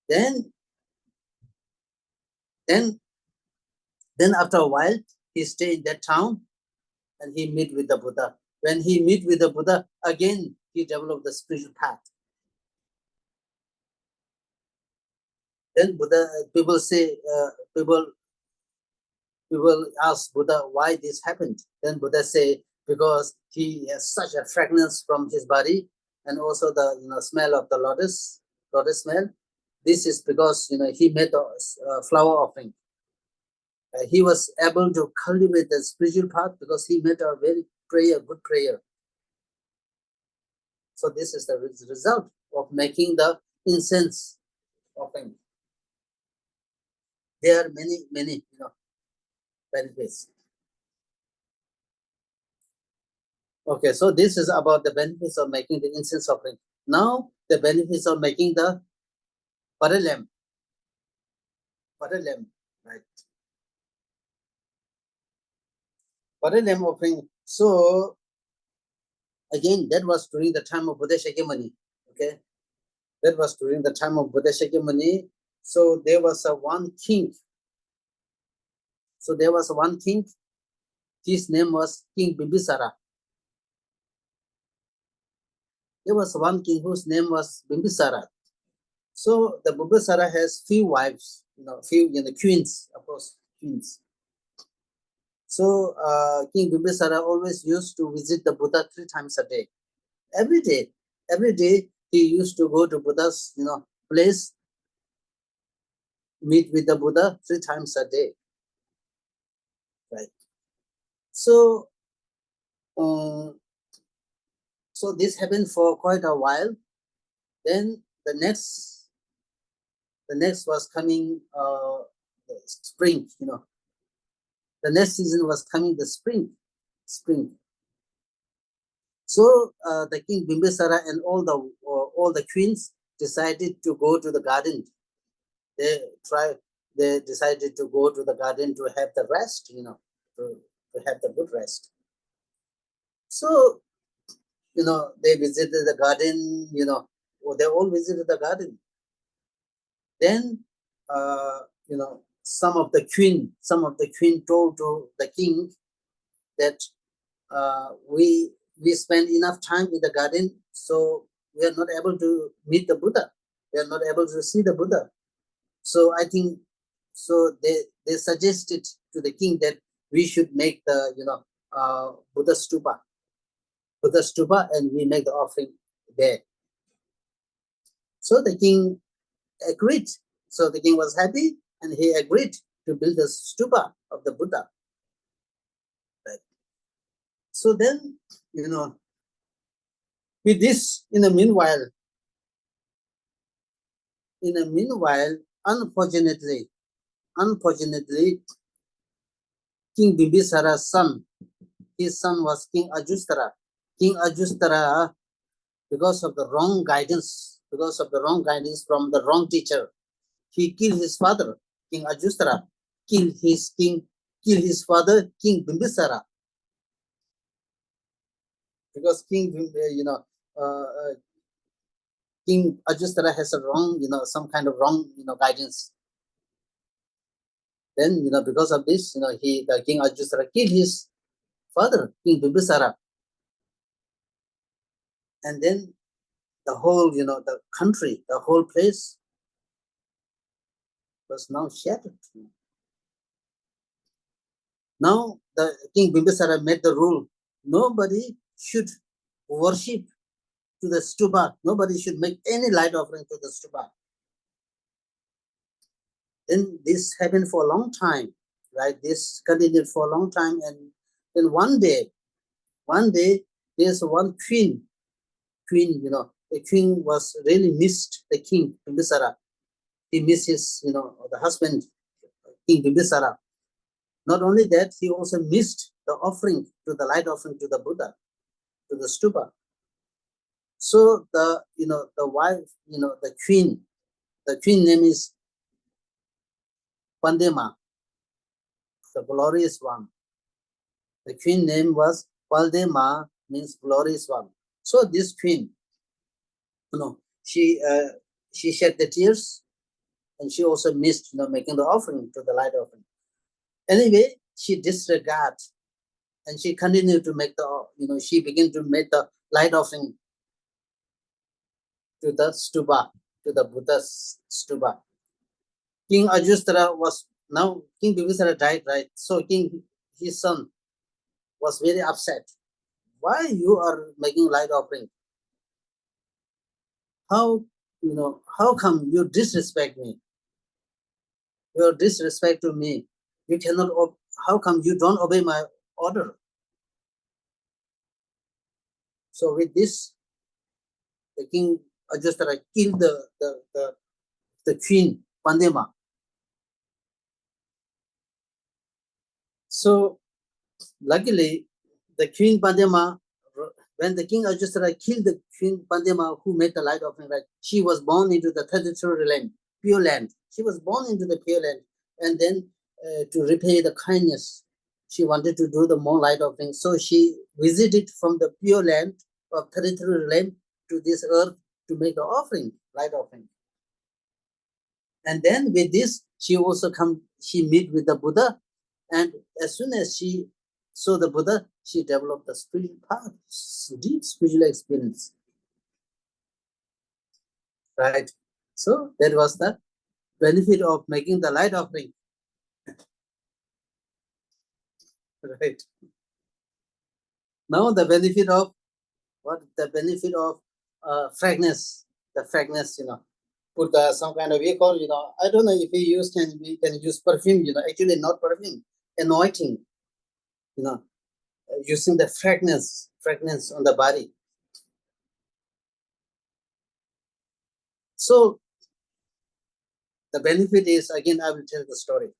Then after a while, he stayed in that town and he meet with the Buddha. When he meet with the Buddha, again he developed the spiritual path. Then Buddha, people say, people ask Buddha why this happened. Then Buddha say, because he has such a fragrance from his body, and also the smell of the lotus smell. This is because he made a flower offering. He was able to cultivate the spiritual path because he made a very good prayer. So this is the result of making the incense offering. There are many benefits. Okay, so this is about the benefits of making the incense offering. Now the benefits of making the butter lamp. Butter lamp, right? Butter lamp offering. So again, that was during the time of Buddha Shakyamuni. Okay, that was during the time of Buddha Shakyamuni. So there was one king. So there was one king. His name was King Bimbisara. There was one king whose name was Bimbisara. So the Bimbisara has few wives, few queens, of course, queens. So King Bimbisara always used to visit the Buddha 3 times a day. Every day he used to go to Buddha's place, meet with the Buddha 3 times a day. Right. So so this happened for quite a while. Then the next was coming spring. The next season was coming the spring. So the king Bimbisara and all the queens decided to go to the garden. They decided to go to the garden to have the rest, to have the good rest. So they visited the garden, they all visited the garden. Then some of the queen told to the king that we spend enough time in the garden, so we are not able to meet the Buddha. We are not able to see the Buddha. So I think they suggested to the king that we should make the Buddha stupa, and we make the offering there. So the king agreed. So the king was happy and he agreed to build the stupa of the Buddha. Right. So then, with this, in the meanwhile, unfortunately, King Bimbisara's son, his son was King Ajustara. King Ajustara, because of the wrong guidance from the wrong teacher, he killed his father, King Ajustara, killed his father, King Bimbisara. Because King Ajustara has a wrong, some kind of wrong, guidance. Then, because of this, the King Ajustara killed his father, King Bimbisara. And then the whole, the country, the whole place was now shattered. Now the King Bimbisara made the rule: nobody should worship to the stupa. Nobody should make any light offering to the stupa. Then this happened for a long time, right? This continued for a long time, and then one day, there's one queen, the king was really missed the king Bimbisara. He missed his, the husband, King Bimbisara. Not only that, he also missed the offering to the light offering to the Buddha, to the stupa. So the wife, the queen name is Pandema, the glorious one. The queen name was Pandema, means glorious one. So this queen, she shed the tears and she also missed, making the offering to the light offering. Anyway, she disregard, and she continued to make the, she began to make the light offering to the stupa, to the Buddha's stupa. King Ajustara now King Bibhisara died, right? So his son was very upset. Why you are making light offering? How come you disrespect me? Your disrespect to me. You cannot. How come you don't obey my order? So with this, the king Ajustara killed the queen Pandema. So luckily, the queen Pandema, when the king Ajustara killed the queen Pandema who made the light offering, right, she was born into the 33 land, pure land. She was born into the pure land, and then to repay the kindness, she wanted to do the more light offering. So she visited from the pure land of 33 land to this earth to make the offering, light offering. And then with this, she meet with the Buddha. And as soon as she saw the Buddha, she developed the spiritual path, deep spiritual experience. Right? So that was the benefit of making the light offering. Right. Now the benefit of fragrance. The fragrance, put some kind of vehicle, I don't know if we can use perfume, actually not perfume, anointing, using the fragrance on the body. So the benefit is, again, I will tell the story.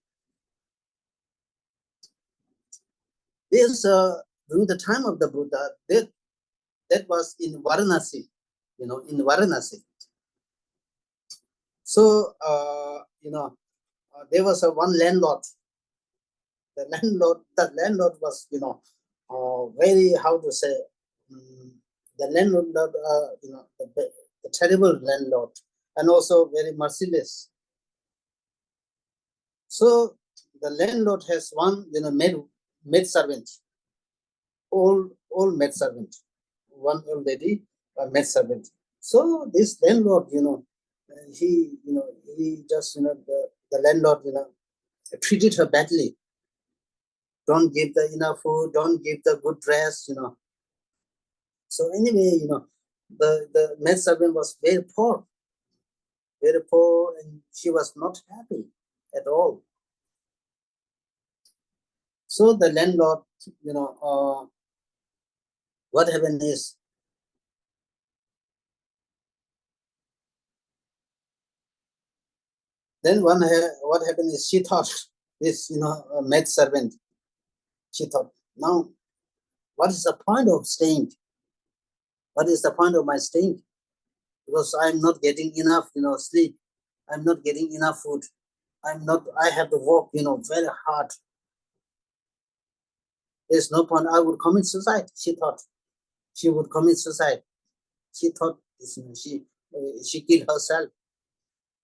This during the time of the Buddha, that was in Varanasi, in Varanasi. So there was one landlord. The landlord was, very, how to say, the landlord, the terrible landlord, and also very merciless. So the landlord has one, maid servant, old maid servant, one old lady, a maid servant. So this landlord, he just, the landlord, treated her badly. Don't give the enough food, don't give the good dress, So anyway, the maid servant was very poor, and she was not happy at all. So the landlord, what happened is, then what happened is, she thought, this, maid servant, she thought, now, what is the point of staying? What is the point of my staying? Because I'm not getting enough, sleep. I'm not getting enough food. I have to work, very hard. There's no point. I would commit suicide. She thought she would commit suicide. She thought, she killed herself.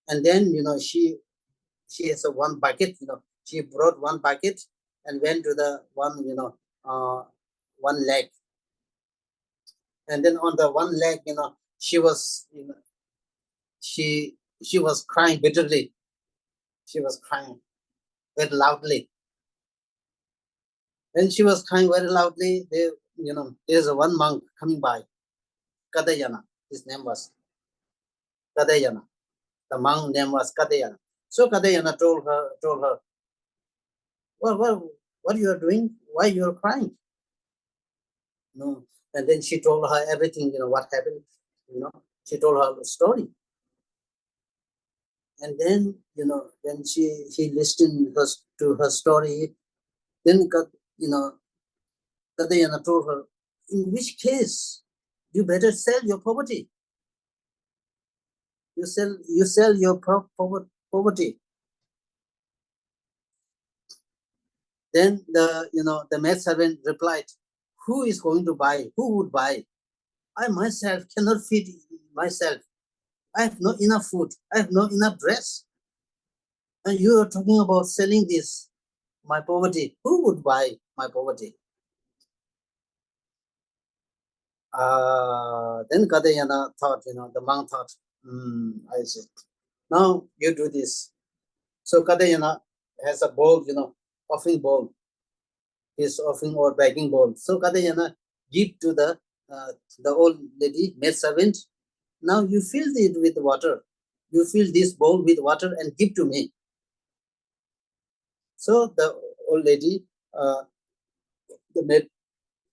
And then, she has one bucket, she brought one bucket and went to the one leg. And then on the one leg, she was, she was crying bitterly. She was crying very loudly. When she was crying very loudly, there's one monk coming by, Kadayana. His name was Kadayana. The monk name was Kadayana. So Kadayana told her, what you are doing? Why you are crying? No. And then she told her everything, what happened, she told her the story. And then, when he listened to her story, then Kadayana told her, in which case, you better sell your property. You sell your property. Then the maid servant replied, who is going to buy? Who would buy? I myself cannot feed myself. I have not enough food. I have not enough dress. And you are talking about selling this, my poverty. Who would buy my poverty? Then Kadayana thought, the monk thought, I see. Now you do this. So Kadayana has a bowl, offering bowl, his offering or begging bowl. So Kadayana give to the old lady, maid servant. Now you fill it with water. You fill this bowl with water and give to me. So the old lady, the maid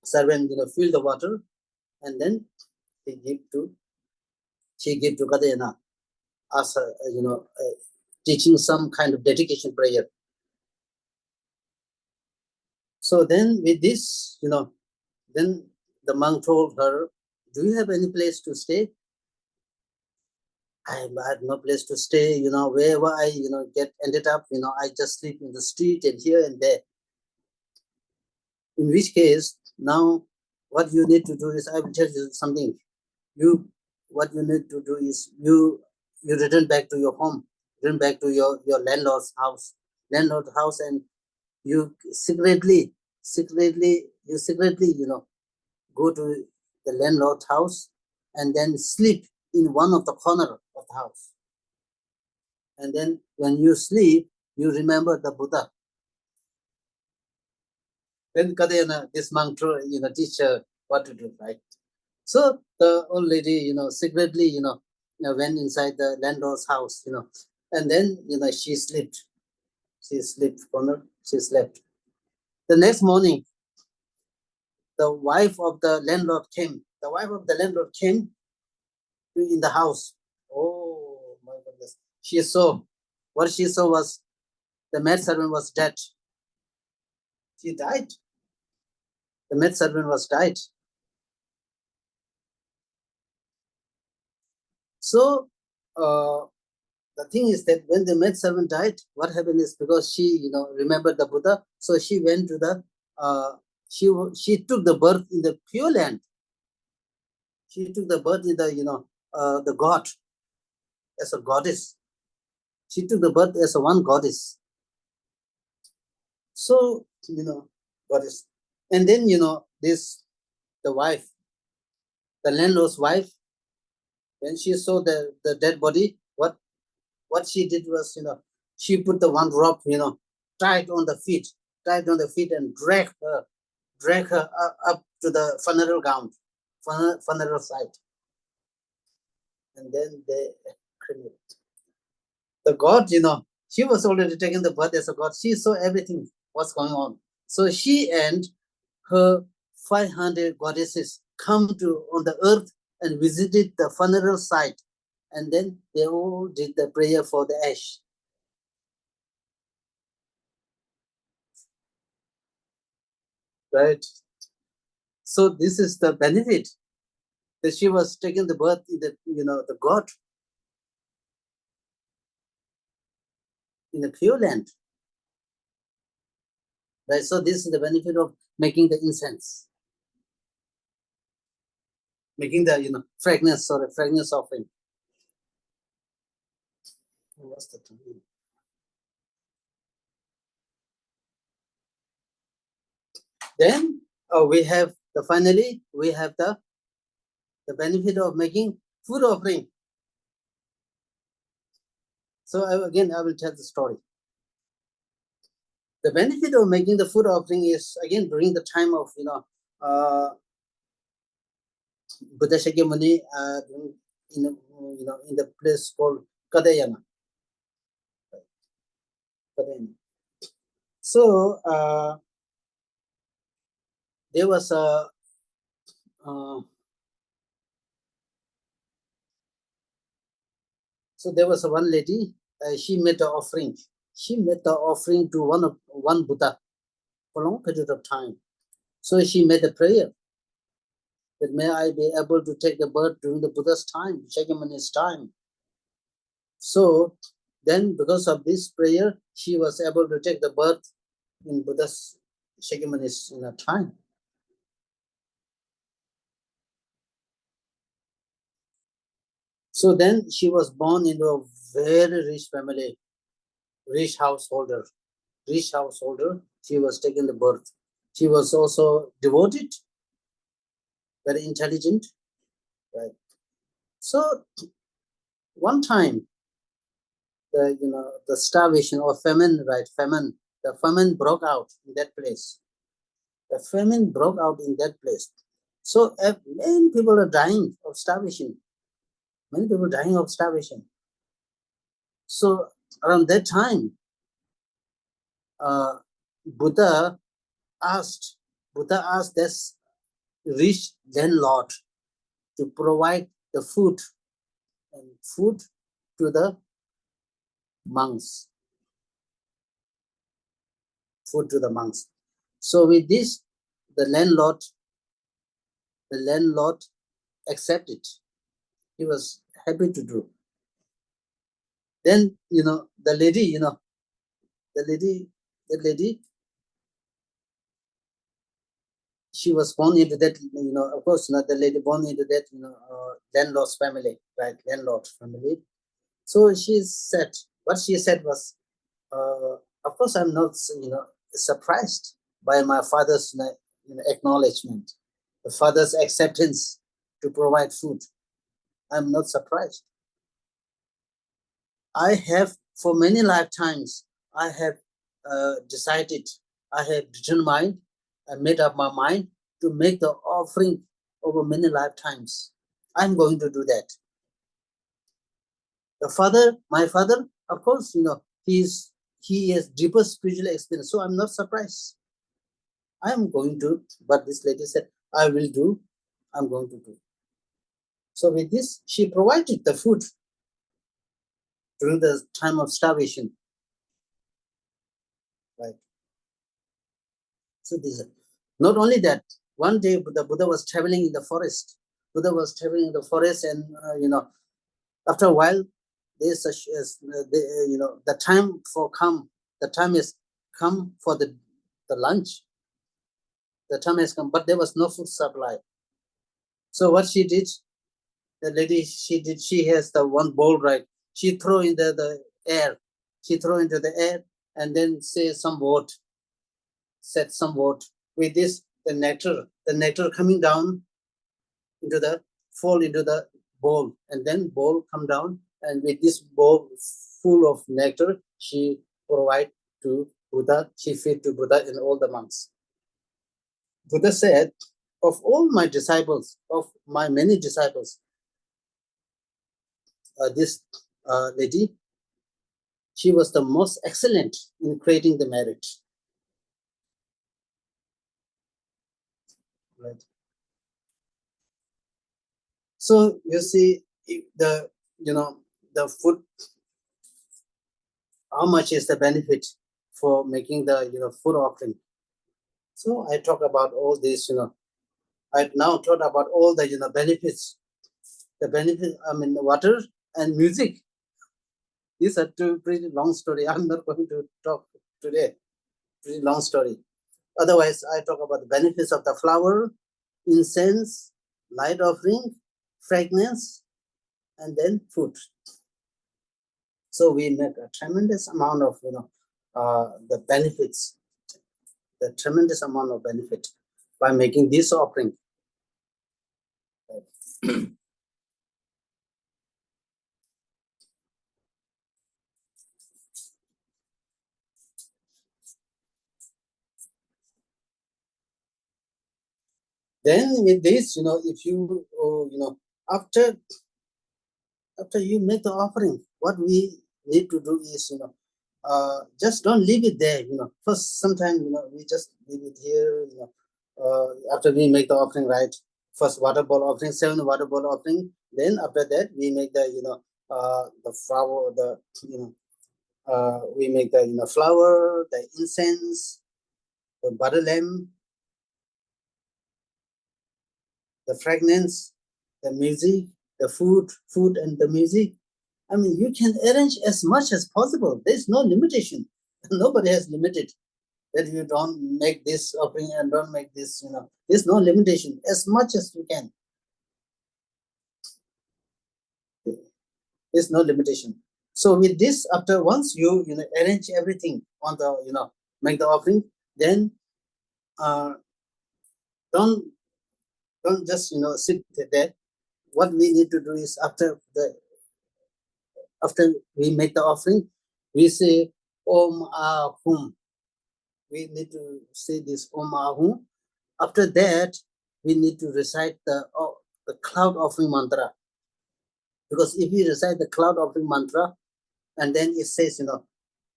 servant, fill the water, and then he she give to Kadayana as teaching some kind of dedication prayer. So then with this, then the monk told her, do you have any place to stay? I had no place to stay, wherever I, get ended up, I just sleep in the street and here and there. In which case, now what you need to do is, I will tell you something. What you need to do is you return back to your home, return back to your landlord's house, and you secretly, go to the landlord's house and then sleep in one of the corner of the house. And then when you sleep, you remember the Buddha. Then Kadayana, this monk, teach her what to do, right? So the old lady, secretly, went inside the landlord's house, and then, she slept. She slept, she slept. The next morning, the wife of the landlord came. The wife of the landlord came in the house. Oh my goodness. What she saw was the maid servant was dead. She died. The maid servant was died. So the thing is that when the maid servant died, what happened is because she, remembered the Buddha, so she went to the, she took the birth in the Pure Land. She took the birth in the, the god, as a goddess. She took the birth as a one goddess. So, goddess. And then, the wife, the landlord's wife, when she saw the dead body, what she did was, she put the one rope, tied on the feet, and drag her up to the funeral ground, funeral site, and then they cremated. The god, she was already taking the birth as a god. She saw everything what's going on. So she and her 500 goddesses come to on the earth and visited the funeral site, and then they all did the prayer for the ash. Right. So this is the benefit that she was taking the birth in the god in the Pure Land. Right. So this is the benefit of making the incense, making the fragrance or a fragrance offering. What's the time? Then finally we have the benefit of making food offering. So again, I will tell the story. The benefit of making the food offering is again during the time of Buddha Shakyamuni in the place called Kadayana. So there was a one lady. She made the offering. She made the offering to one Buddha for a long period of time. So she made a prayer that may I be able to take the birth during the Buddha's time, Shakyamuni's time. So then, because of this prayer, she was able to take the birth in Buddha's Shakyamuni's time. So then she was born into a very rich family, rich householder. Rich householder. She was taking the birth. She was also devoted, very intelligent, right? So one time, the starvation or famine, right? Famine. The famine broke out in that place. The famine broke out in that place. So many people are dying of starvation. Many people dying of starvation. So around that time, uh, Buddha asked this rich landlord to provide the food to the monks. Food to the monks. So with this, the landlord accepted. He was happy to do. Then the lady, the lady, she was born into that, of course, the lady born into that, landlord's family, right? Landlord family. So she said, what she said was, of course, I'm not, surprised by my father's acknowledgement, the father's acceptance to provide food. I'm not surprised. I have, for many lifetimes, I have decided, I have determined, I made up my mind to make the offering over many lifetimes. I'm going to do that. My father, of course, he has deeper spiritual experience, so I'm not surprised. I'm going to, but this lady said, I will do, I'm going to do. So with this, she provided the food during the time of starvation. Right. So this, not only that, one day the Buddha was traveling in the forest. And after a while, there's the time has come for the lunch. The time has come, but there was no food supply. So what she did, the lady, she has the one bowl, right? She throw into the air. She throw into the air and then said some word. With this, the nectar coming down fall into the bowl, and then bowl come down, and with this bowl full of nectar, she provide to Buddha, she feed to Buddha and all the monks. Buddha said, of my many disciples, this lady, she was the most excellent in creating the merit. Right. So you see the food, how much is the benefit for making the food offering. So I talk about all this, I now talk about all the benefits. The benefit, water and music. These are two pretty long story. I'm not going to talk today. Pretty long story. Otherwise, I talk about the benefits of the flower, incense, light offering, fragrance, and then food. So we make a tremendous amount of the benefits, the tremendous amount of benefit by making this offering. Then with this, if you after you make the offering, what we need to do is just don't leave it there. First, sometimes we just leave it here. After we make the offering, right? First water ball offering, 7 water ball offering. Then after that, we make the the flower, we make the flower, the incense, the butter lamp, the fragrance, the music, the food and the music. I mean, you can arrange as much as possible. There's no limitation. Nobody has limited that you don't make this offering and don't make this, there's no limitation. As much as you can. There's no limitation. So with this, after once you arrange everything on the make the offering, then don't just sit there. What we need to do is after we make the offering, we say Om Ahum. We need to say this Om Ahum. After that, we need to recite the cloud offering mantra. Because if we recite the cloud offering mantra, and then it says,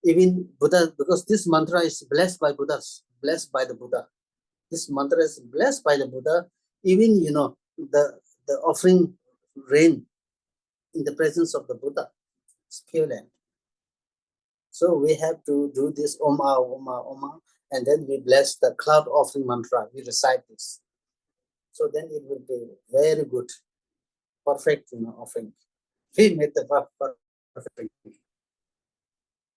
even Buddha, because this mantra is blessed by Buddhas, blessed by the Buddha. This mantra is blessed by the Buddha. Even the offering rain in the presence of the Buddha. It's pure land. So we have to do this Oma, Oma, Oma, and then we bless the cloud offering mantra. We recite this. So then it will be very good, perfect, offering. We made the perfect.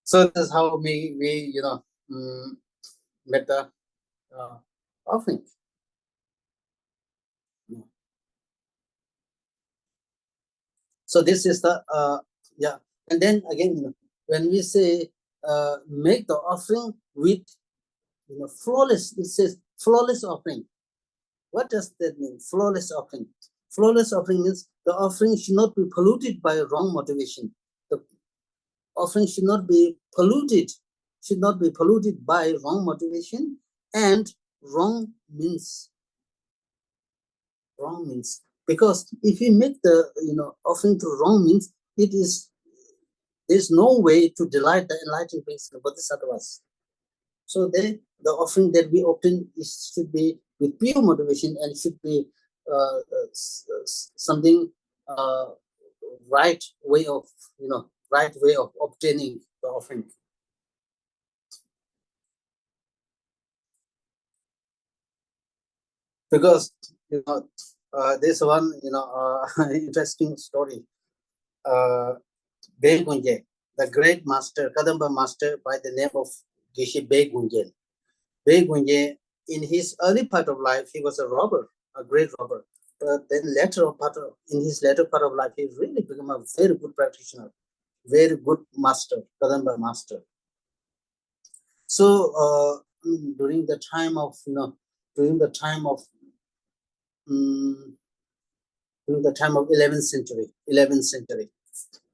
So this is how we made the offering. So this is the yeah, and then again, when we say make the offering with flawless, it says flawless offering. What does that mean? Flawless offering. Flawless offering means the offering should not be polluted by wrong motivation. The offering should not be polluted by wrong motivation and wrong means. Wrong means, because if you make the offering through wrong means, there's no way to delight the enlightened beings and bodhisattvas. So the offering that we obtain should be with pure motivation and should be something right way of obtaining the offering. Because there's one interesting story. Begunje, the great master, Kadamba master by the name of Gishi Begunje. Begunje, in his early part of life, he was a robber, a great robber. But then in his later part of life, he really became a very good practitioner, very good master, Kadamba master. So during the time of 11th century,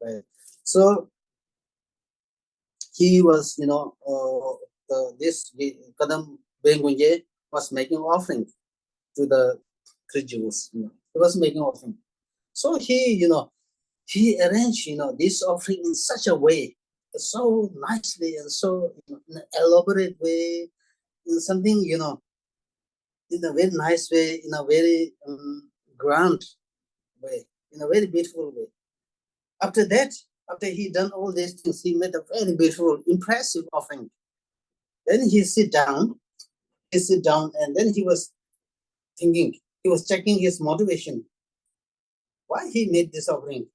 right? So he was, this Kadam Bengunje was making offering to the Jews. He was making offering. So he arranged, this offering in such a way, so nicely and so in an elaborate way, in something, in a very nice way, in a very grand way, in a very beautiful way. After that, after he done all these things, he made a very beautiful, impressive offering. Then he sit down, and then he was thinking, he was checking his motivation, why he made this offering.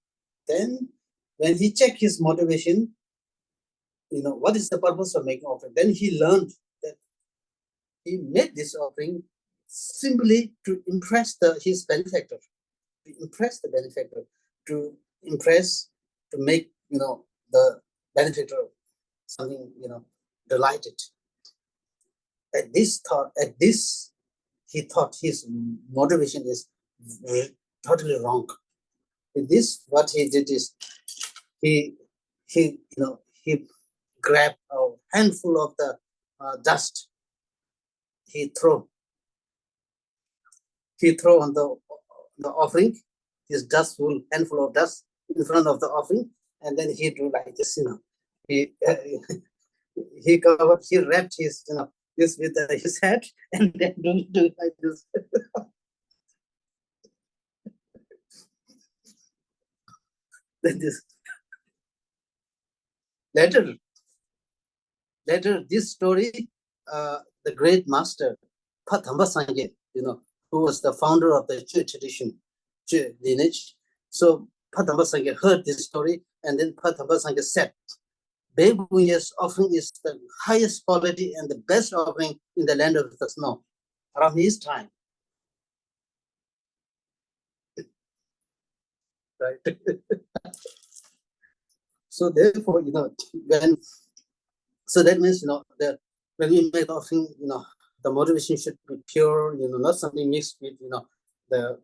Then when he checked his motivation, what is the purpose of making offering? Then he learned that he made this offering simply to impress his benefactor, to make the benefactor something delighted. At this he thought his motivation is totally wrong. With this, what he did is he grabbed a handful of the dust. He throw on the offering, his dustful handful of dust in front of the offering, and then he do like this. He he wrapped his this with his head, and then do like this. Then this later this story, the great master Pathamba Sangye, who was the founder of the Chui tradition, Chui lineage. So Pathamba Sangye heard this story, and then Pathamba Sangye said, Begunje's offering is the highest quality and the best offering in the land of the snow around his time. Right. So therefore, when so that means that when we make the offering, the motivation should be pure, not something mixed with the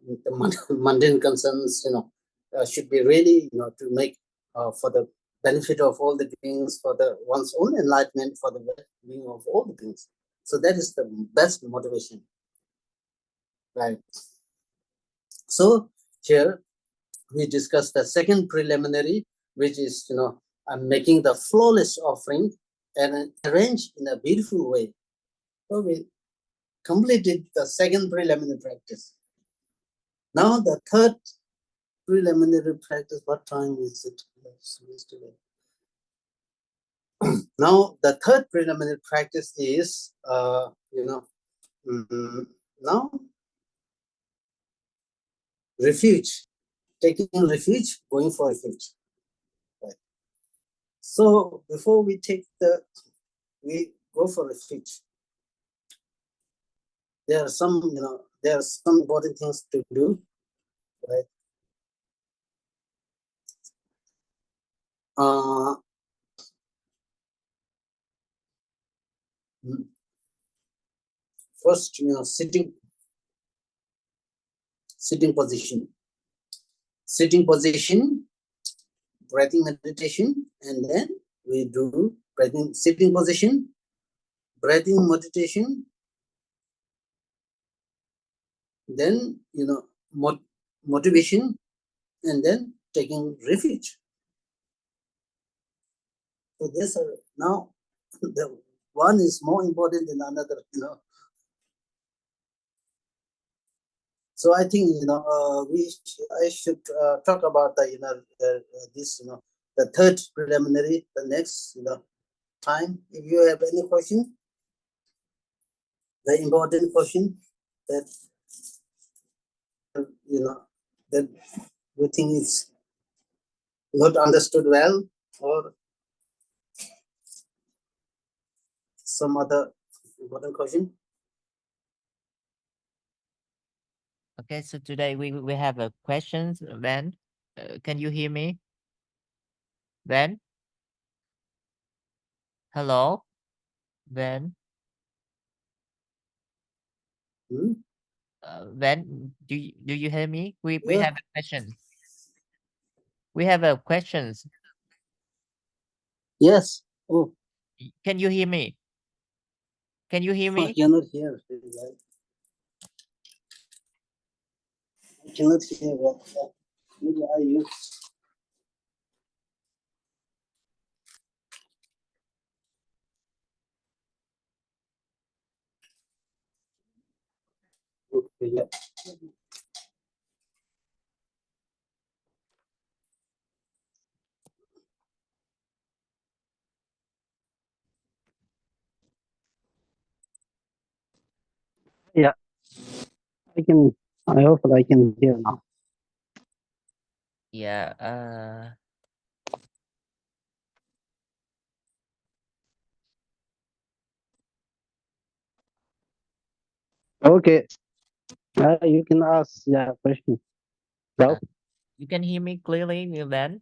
mundane concerns, should be really to make for the benefit of all the beings, for the one's own enlightenment, for the well-being of all the beings. So that is the best motivation, right? So here we discuss the second preliminary, which is making the flawless offering and arranged in a beautiful way. So we completed the second preliminary practice. Now the third preliminary practice. What time is it? Now the third preliminary practice is now refuge, taking refuge, going for refuge. Right. So before we go for refuge, there are some important things to do, right? First, sitting position, breathing meditation, and then we do sitting position, breathing meditation, then motivation, and then taking refuge. So this now the one is more important than another, So I think I should talk about this the third preliminary the next time. If you have any question, the important question that that you think is not understood well, or some other important question. Okay, so today we have a questions. Van, can you hear me? Van, hello, Van, Van, do you hear me? We Yeah. have a question. We have a questions. Yes. Oh, Can you hear me? Can you hear me? you're not here. Right? I cannot hear what. Maybe I use. Okay, yeah. Yeah, I can. I hope I can hear now. Yeah. Okay. You can ask question. Uh, Well, you can hear me clearly, Van.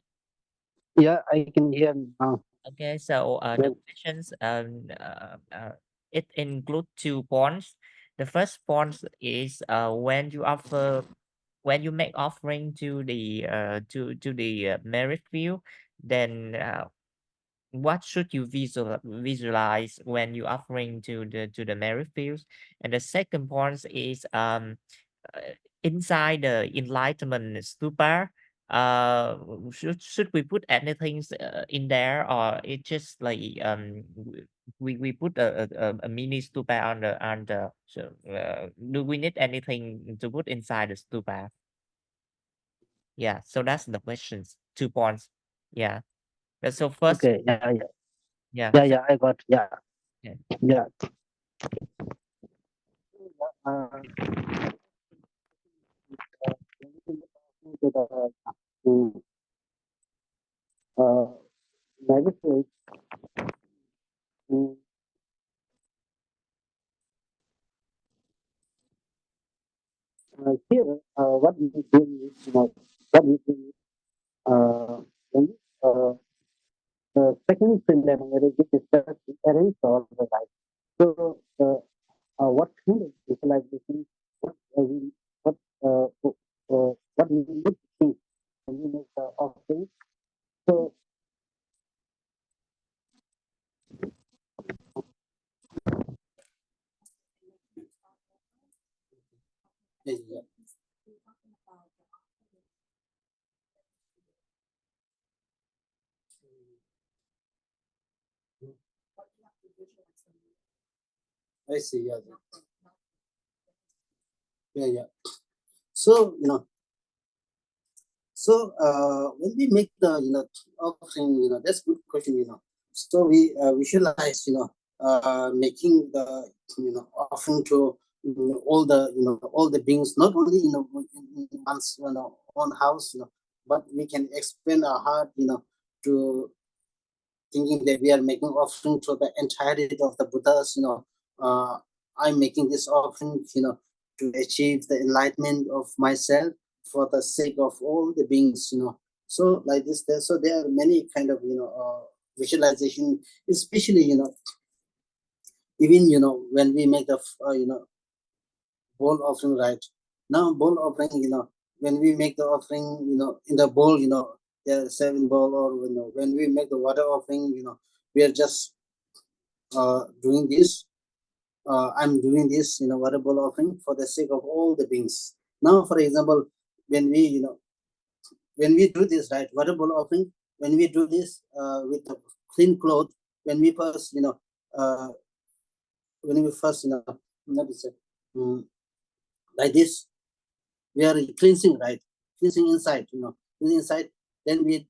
yeah, I can hear now. Okay, so the Well, questions it include 2 points. The first point is when you make offering to the merit view, then what should you visualize when you offering to the merit fields? And the second point is uh, inside the enlightenment stupa, should we put anything in there, or it just like we put a mini stupa on the so do we need anything to put inside the stupa? Yeah, so that's the questions, 2 points. Yeah. So first, okay. Yeah, yeah, yeah, yeah, so, yeah. I got. Yeah, yeah. yeah. Uh, to the to, uh, magistrate. mm, Here, what we do is, what we do, when second preliminary, which is that we arrange all the right. So, what kind of visualization, what we, what we need to think when we make the offering. So, yeah, I see. Yeah, yeah, yeah. So, when we make the offering, that's good question. So we visualize, making the offering to all the all the beings, not only in one's own house, but we can expand our heart, to thinking that we are making offering to the entirety of the Buddhas. I'm making this offering, to achieve the enlightenment of myself for the sake of all the beings. So like this, there are many kind of visualization, especially even when we make the bowl offering, right? Now bowl offering, when we make the offering, in the bowl, there are 7 bowl, or when we make the water offering, we are just doing this. I'm doing this, water bowl offering for the sake of all the beings. Now, for example, when we, when we do this, right, water bowl offering, when we do this with the clean cloth, when we first, when we first, not to say, like this, we are cleansing, right? Cleansing inside, cleansing inside. Then we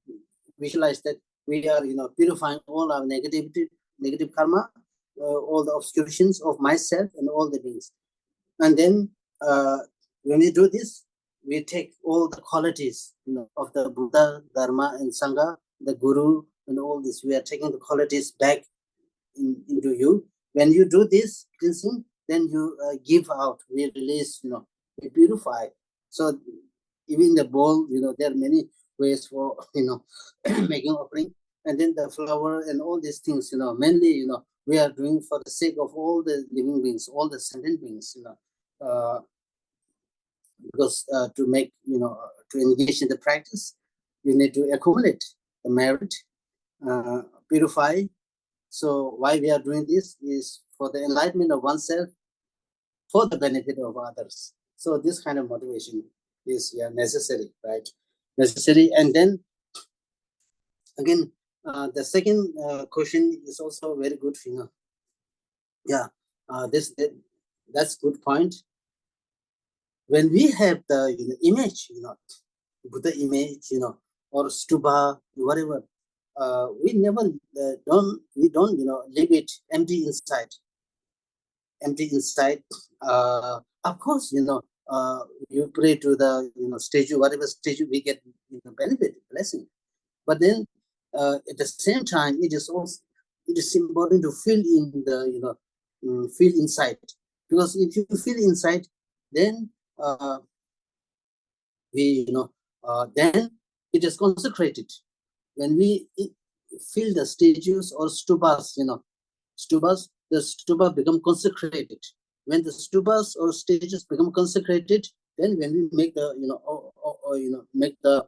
visualize that we are, purifying all our negative karma, all the obscurations of myself and all the beings. And then when we do this, we take all the qualities, of the Buddha, Dharma, and Sangha, the Guru, and all this. We are taking the qualities back into you. When you do this cleansing, then you give out, we release, we purify. So even the bowl, there are many ways for making offering. And then the flower and all these things, mainly, we are doing for the sake of all the living beings, all the sentient beings, because to make, to engage in the practice, you need to accumulate the merit, purify. So why we are doing this is for the enlightenment of oneself, for the benefit of others. So this kind of motivation is necessary, right? Necessary. And then again, the second question is also very good, Yeah, that's good point. When we have the image, Buddha image, or stupa, whatever, we never don't leave it empty inside. Empty inside. Of course, you pray to the statue, whatever statue we get benefit, blessing. But then at the same time, it is important to feel in the feel inside, because if you feel inside, then we then it is consecrated. When we feel the statues or stupas, stupas, the stupa become consecrated. When the stupas or statues become consecrated, then when we make the make the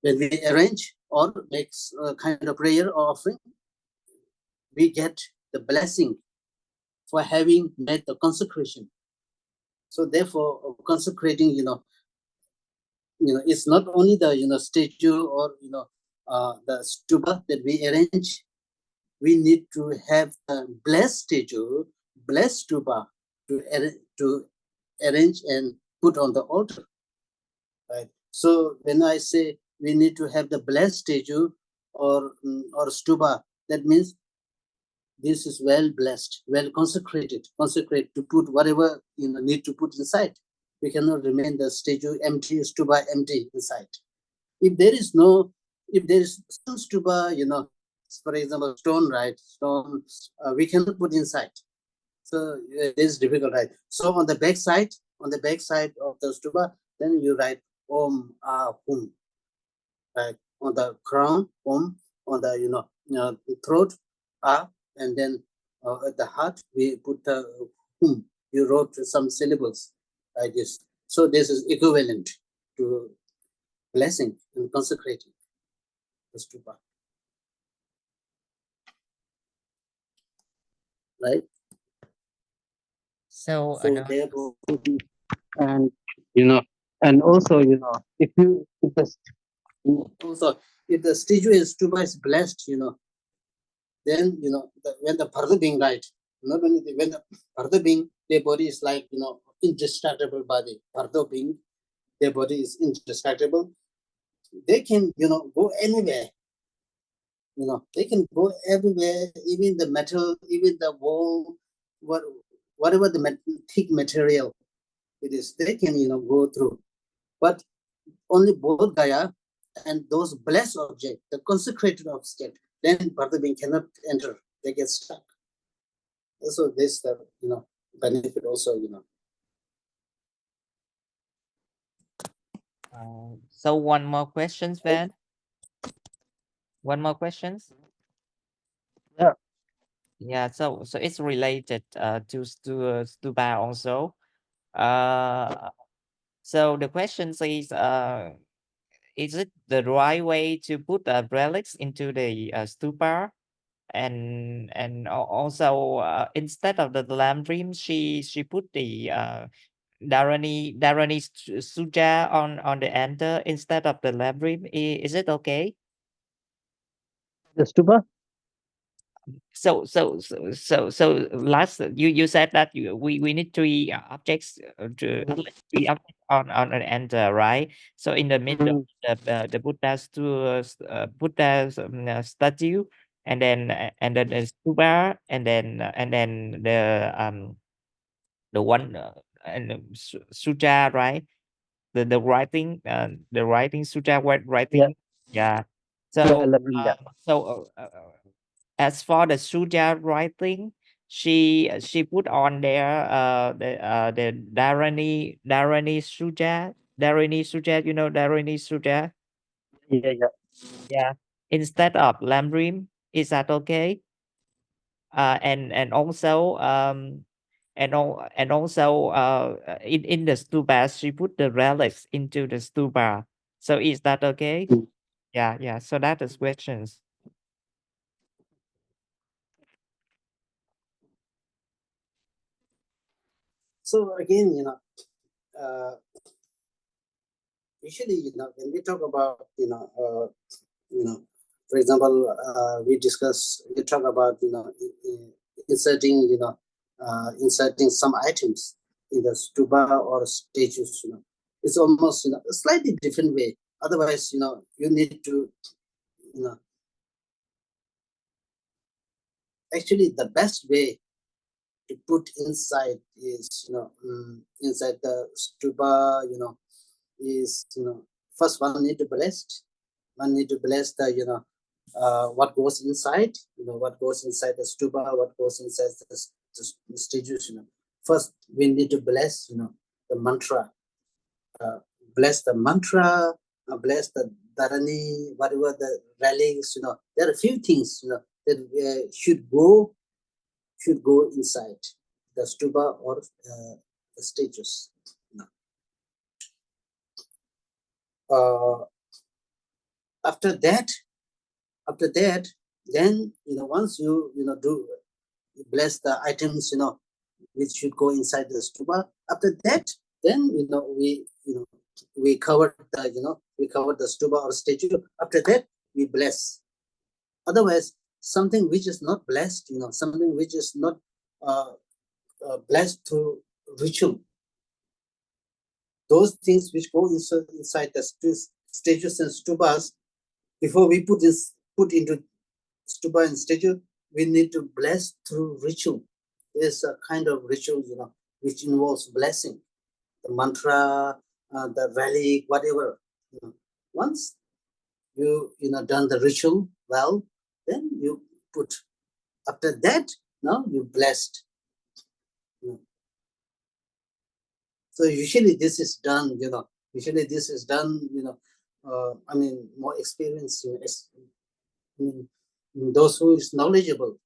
when we arrange or make a kind of prayer or offering, we get the blessing for having made the consecration. So therefore, consecrating, it's not only the statue or the stupa that we arrange. We need to have a blessed statue, blessed stupa to arrange and put on the altar, right? So when I say we need to have the blessed statue or stupa, that means this is well blessed, well consecrated to put whatever need to put inside. We cannot remain the statue empty, stupa empty inside. If there is some stupa, for example, stone, right? Stone, we cannot put inside. So it is difficult, right? So on the back side of the stupa, then you write Om Ah Hum, right? On the crown, Om, on the throat, and then at the heart we put the hum. You wrote some syllables like this. So this is equivalent to blessing and consecrating the stupa, right? So So another therefore, and and also if the also if the statue is stupa is blessed, then when the Bharata being right, not only when the Bharata being, their body is like indestructible body. Bharata being, their body is indestructible. They can go anywhere. They can go everywhere, even the metal, even the wall, whatever the thick material it is, they can go through. But only Bodh Gaya and those blessed objects, the consecrated object, then Bharata being cannot enter. They get stuck. So this benefit also so one more questions, right? Van. One more questions. Yeah. Yeah, so it's related to stupa also. Uh, so the question says, is it the right way to put relics into the stupa? And also instead of the lambrim, she put the Dharani Suja on the enter instead of the lambrim. Is it okay? The stupa? So last you said that we need three objects to at least three objects on an enter, right? So in the middle, Mhm. the Buddha's statue, and then the stupa, and then the one and the suja, right? The writing suja Yeah, writing, yeah. yeah, So Labrin, yeah. as for the Suja writing, she put on there the Dharani Suja, Dharani Suja, Yeah, yeah. yeah, instead of Lambrim. Is that okay? And also and also in the stupa she put the relics into the stupa. So is that okay? Mm. Yeah, yeah. So that is questions. So again, usually, when we talk about, for example, we talk about, inserting, inserting some items in the stupa or statues, it's almost, a slightly different way. Otherwise, you need to, you know, actually the best way to put inside is, inside the stupa, is, first one need to bless. One need to bless the, what goes inside, what goes inside the stupa, what goes inside the statues, First, we need to bless, the mantra. Uh, Bless the mantra, bless the dharani, whatever the relics, There are a few things, that should go inside the stupa or the statues. Uh, after that, then once do bless the items, which should go inside the stupa. After that, then we cover the we cover the stupa or statue. After that, we bless. Otherwise, something which is not blessed, something which is not uh, blessed through ritual, those things which go inside the statues and stupas, before we put into stupa and statue, we need to bless through ritual. There's a kind of ritual, which involves blessing, the mantra, the relic, whatever. Once done the ritual well, then you put. After that, now you blessed. So usually this is done, Usually this is done, I mean, more experience, mean, those who is knowledgeable,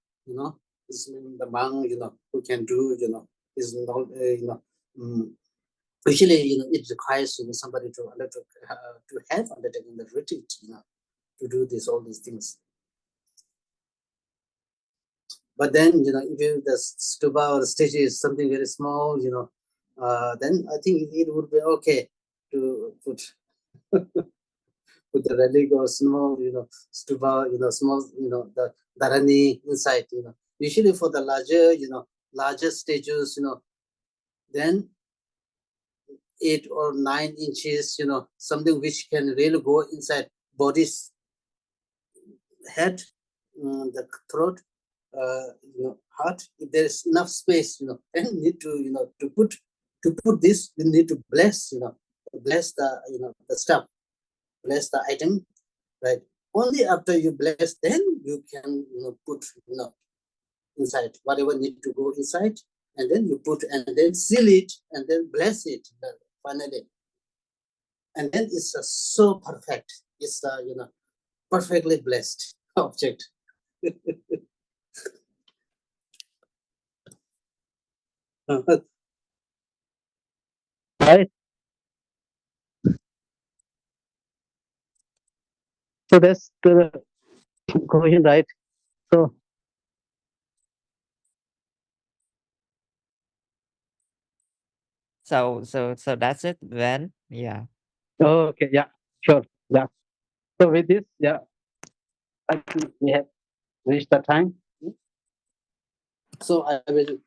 is the monk, who can do, is not, usually, it requires, somebody to have undertaken the retreat, to do all these things. But then, if the stupa or the statue is something very small, then I think it would be okay to put the relic or small, stupa, small, the dharani inside, Usually for the larger statues, then 8 or 9 inches, something which can really go inside body's head, the throat, heart. If there is enough space, then need to, to put this, you need to bless, bless the, the stuff, bless the item, right? Only after you bless, then you can, put, inside whatever need to go inside, and then you put, and then seal it, and then bless it finally, and then it's so perfect. It's perfectly blessed object. Right. So that's the question, right? So So that's it then. Yeah. okay, yeah, sure, yeah. So with this, yeah, I think we have reached the time. So we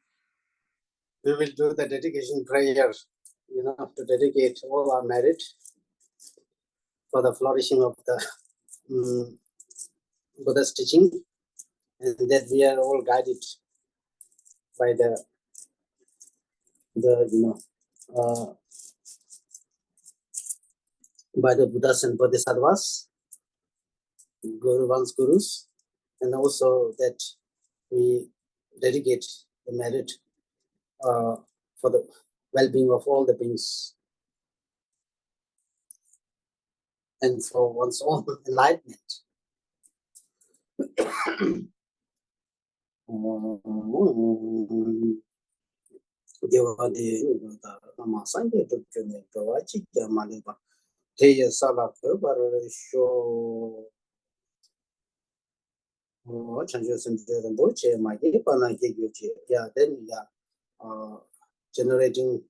will do the dedication prayer, to dedicate all our merit for the flourishing of the Buddha's teaching, and that we are all guided by the by the Buddhas and Bodhisattvas, Gurus, and also that we dedicate the merit for the well-being of all the beings and for one's own enlightenment. Generating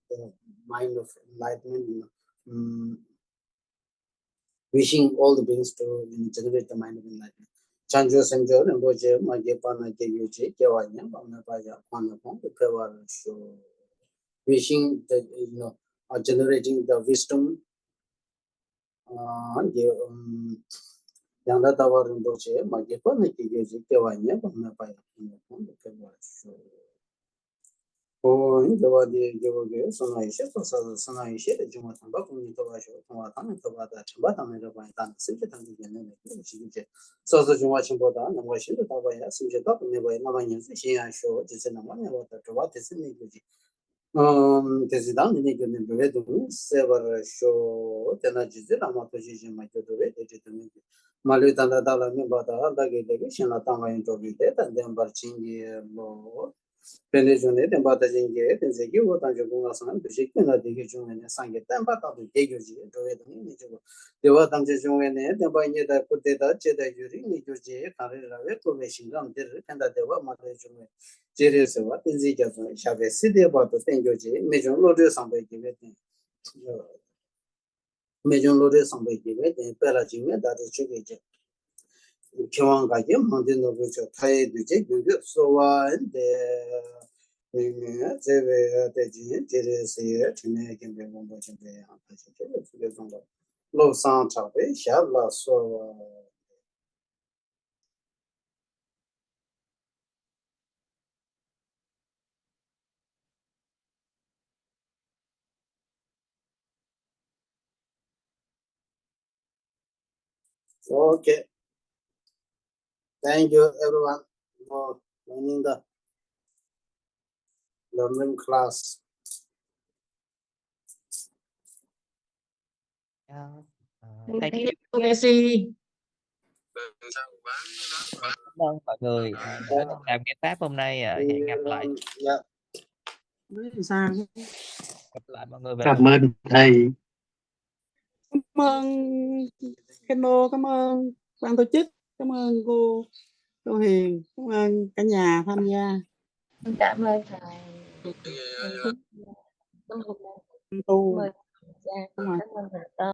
the mind of enlightenment, wishing all the beings to generate the mind of enlightenment. Chanjo Sanjo and Boje, Magepana Yuji, Kawanya, Bamapaya, Panapon, the Kavar show. Wishing that, generating the wisdom, Yanda Tower and Boche, Magepana Yuji, Kawanya, Bamapaya, Panapon, the Kavar show. Oh, Jawadi, Jawage, Sonaisha, Sonaisha, Jumatan, Bakumitovash, Tomatan, Tabata, Tabata, Metapan, Sijitan, so the Jumachin Boda, and Washington, Tabaya, Sujata, Never, Navayan, Shia, show, Jisanamana, what is in the Tesidan, Nikan, Bedu, Sever, show, Tenajizil, Amatoji, my Dodo, Malutanda, Dala, Nibata, Daggy, Shanatama, interviewed, and then Barchingi, Penejone, then Batajinge, then Zeki, what on Jogunasan, the Shikin, the Gijun and Sanget, and Bata, the Geguji, the Watam June, then by Nida Kuteta, Jeda Yuri, Nikuji, Karela, Reclamation, and that they were Matajune. Serious, what is it? Shall we see about the thing, Major Lord, somebody give it. Major Lord, somebody give it, and Pelagine, that is Chugage. Kiwangaje Mandino which Thai Duce, so and the Teres here to make him be one watching the Low Santa, Shabla, so okay. Thank you everyone for joining the learning class. Yeah. Thank Thank you. you, Messi. Cảm ơn mọi người ở trong Đàm Nghe Pháp hôm nay, hẹn gặp lại Yeah. Sao? gặp lại mọi người về Cảm ơn thầy. Cảm ơn Keno, cảm ơn ban tổ chức, cảm ơn cô Hiền, cảm ơn cả nhà tham gia. Cảm ơn thầy. Hôm nay Tu. mời cảm ơn thầy Tâm.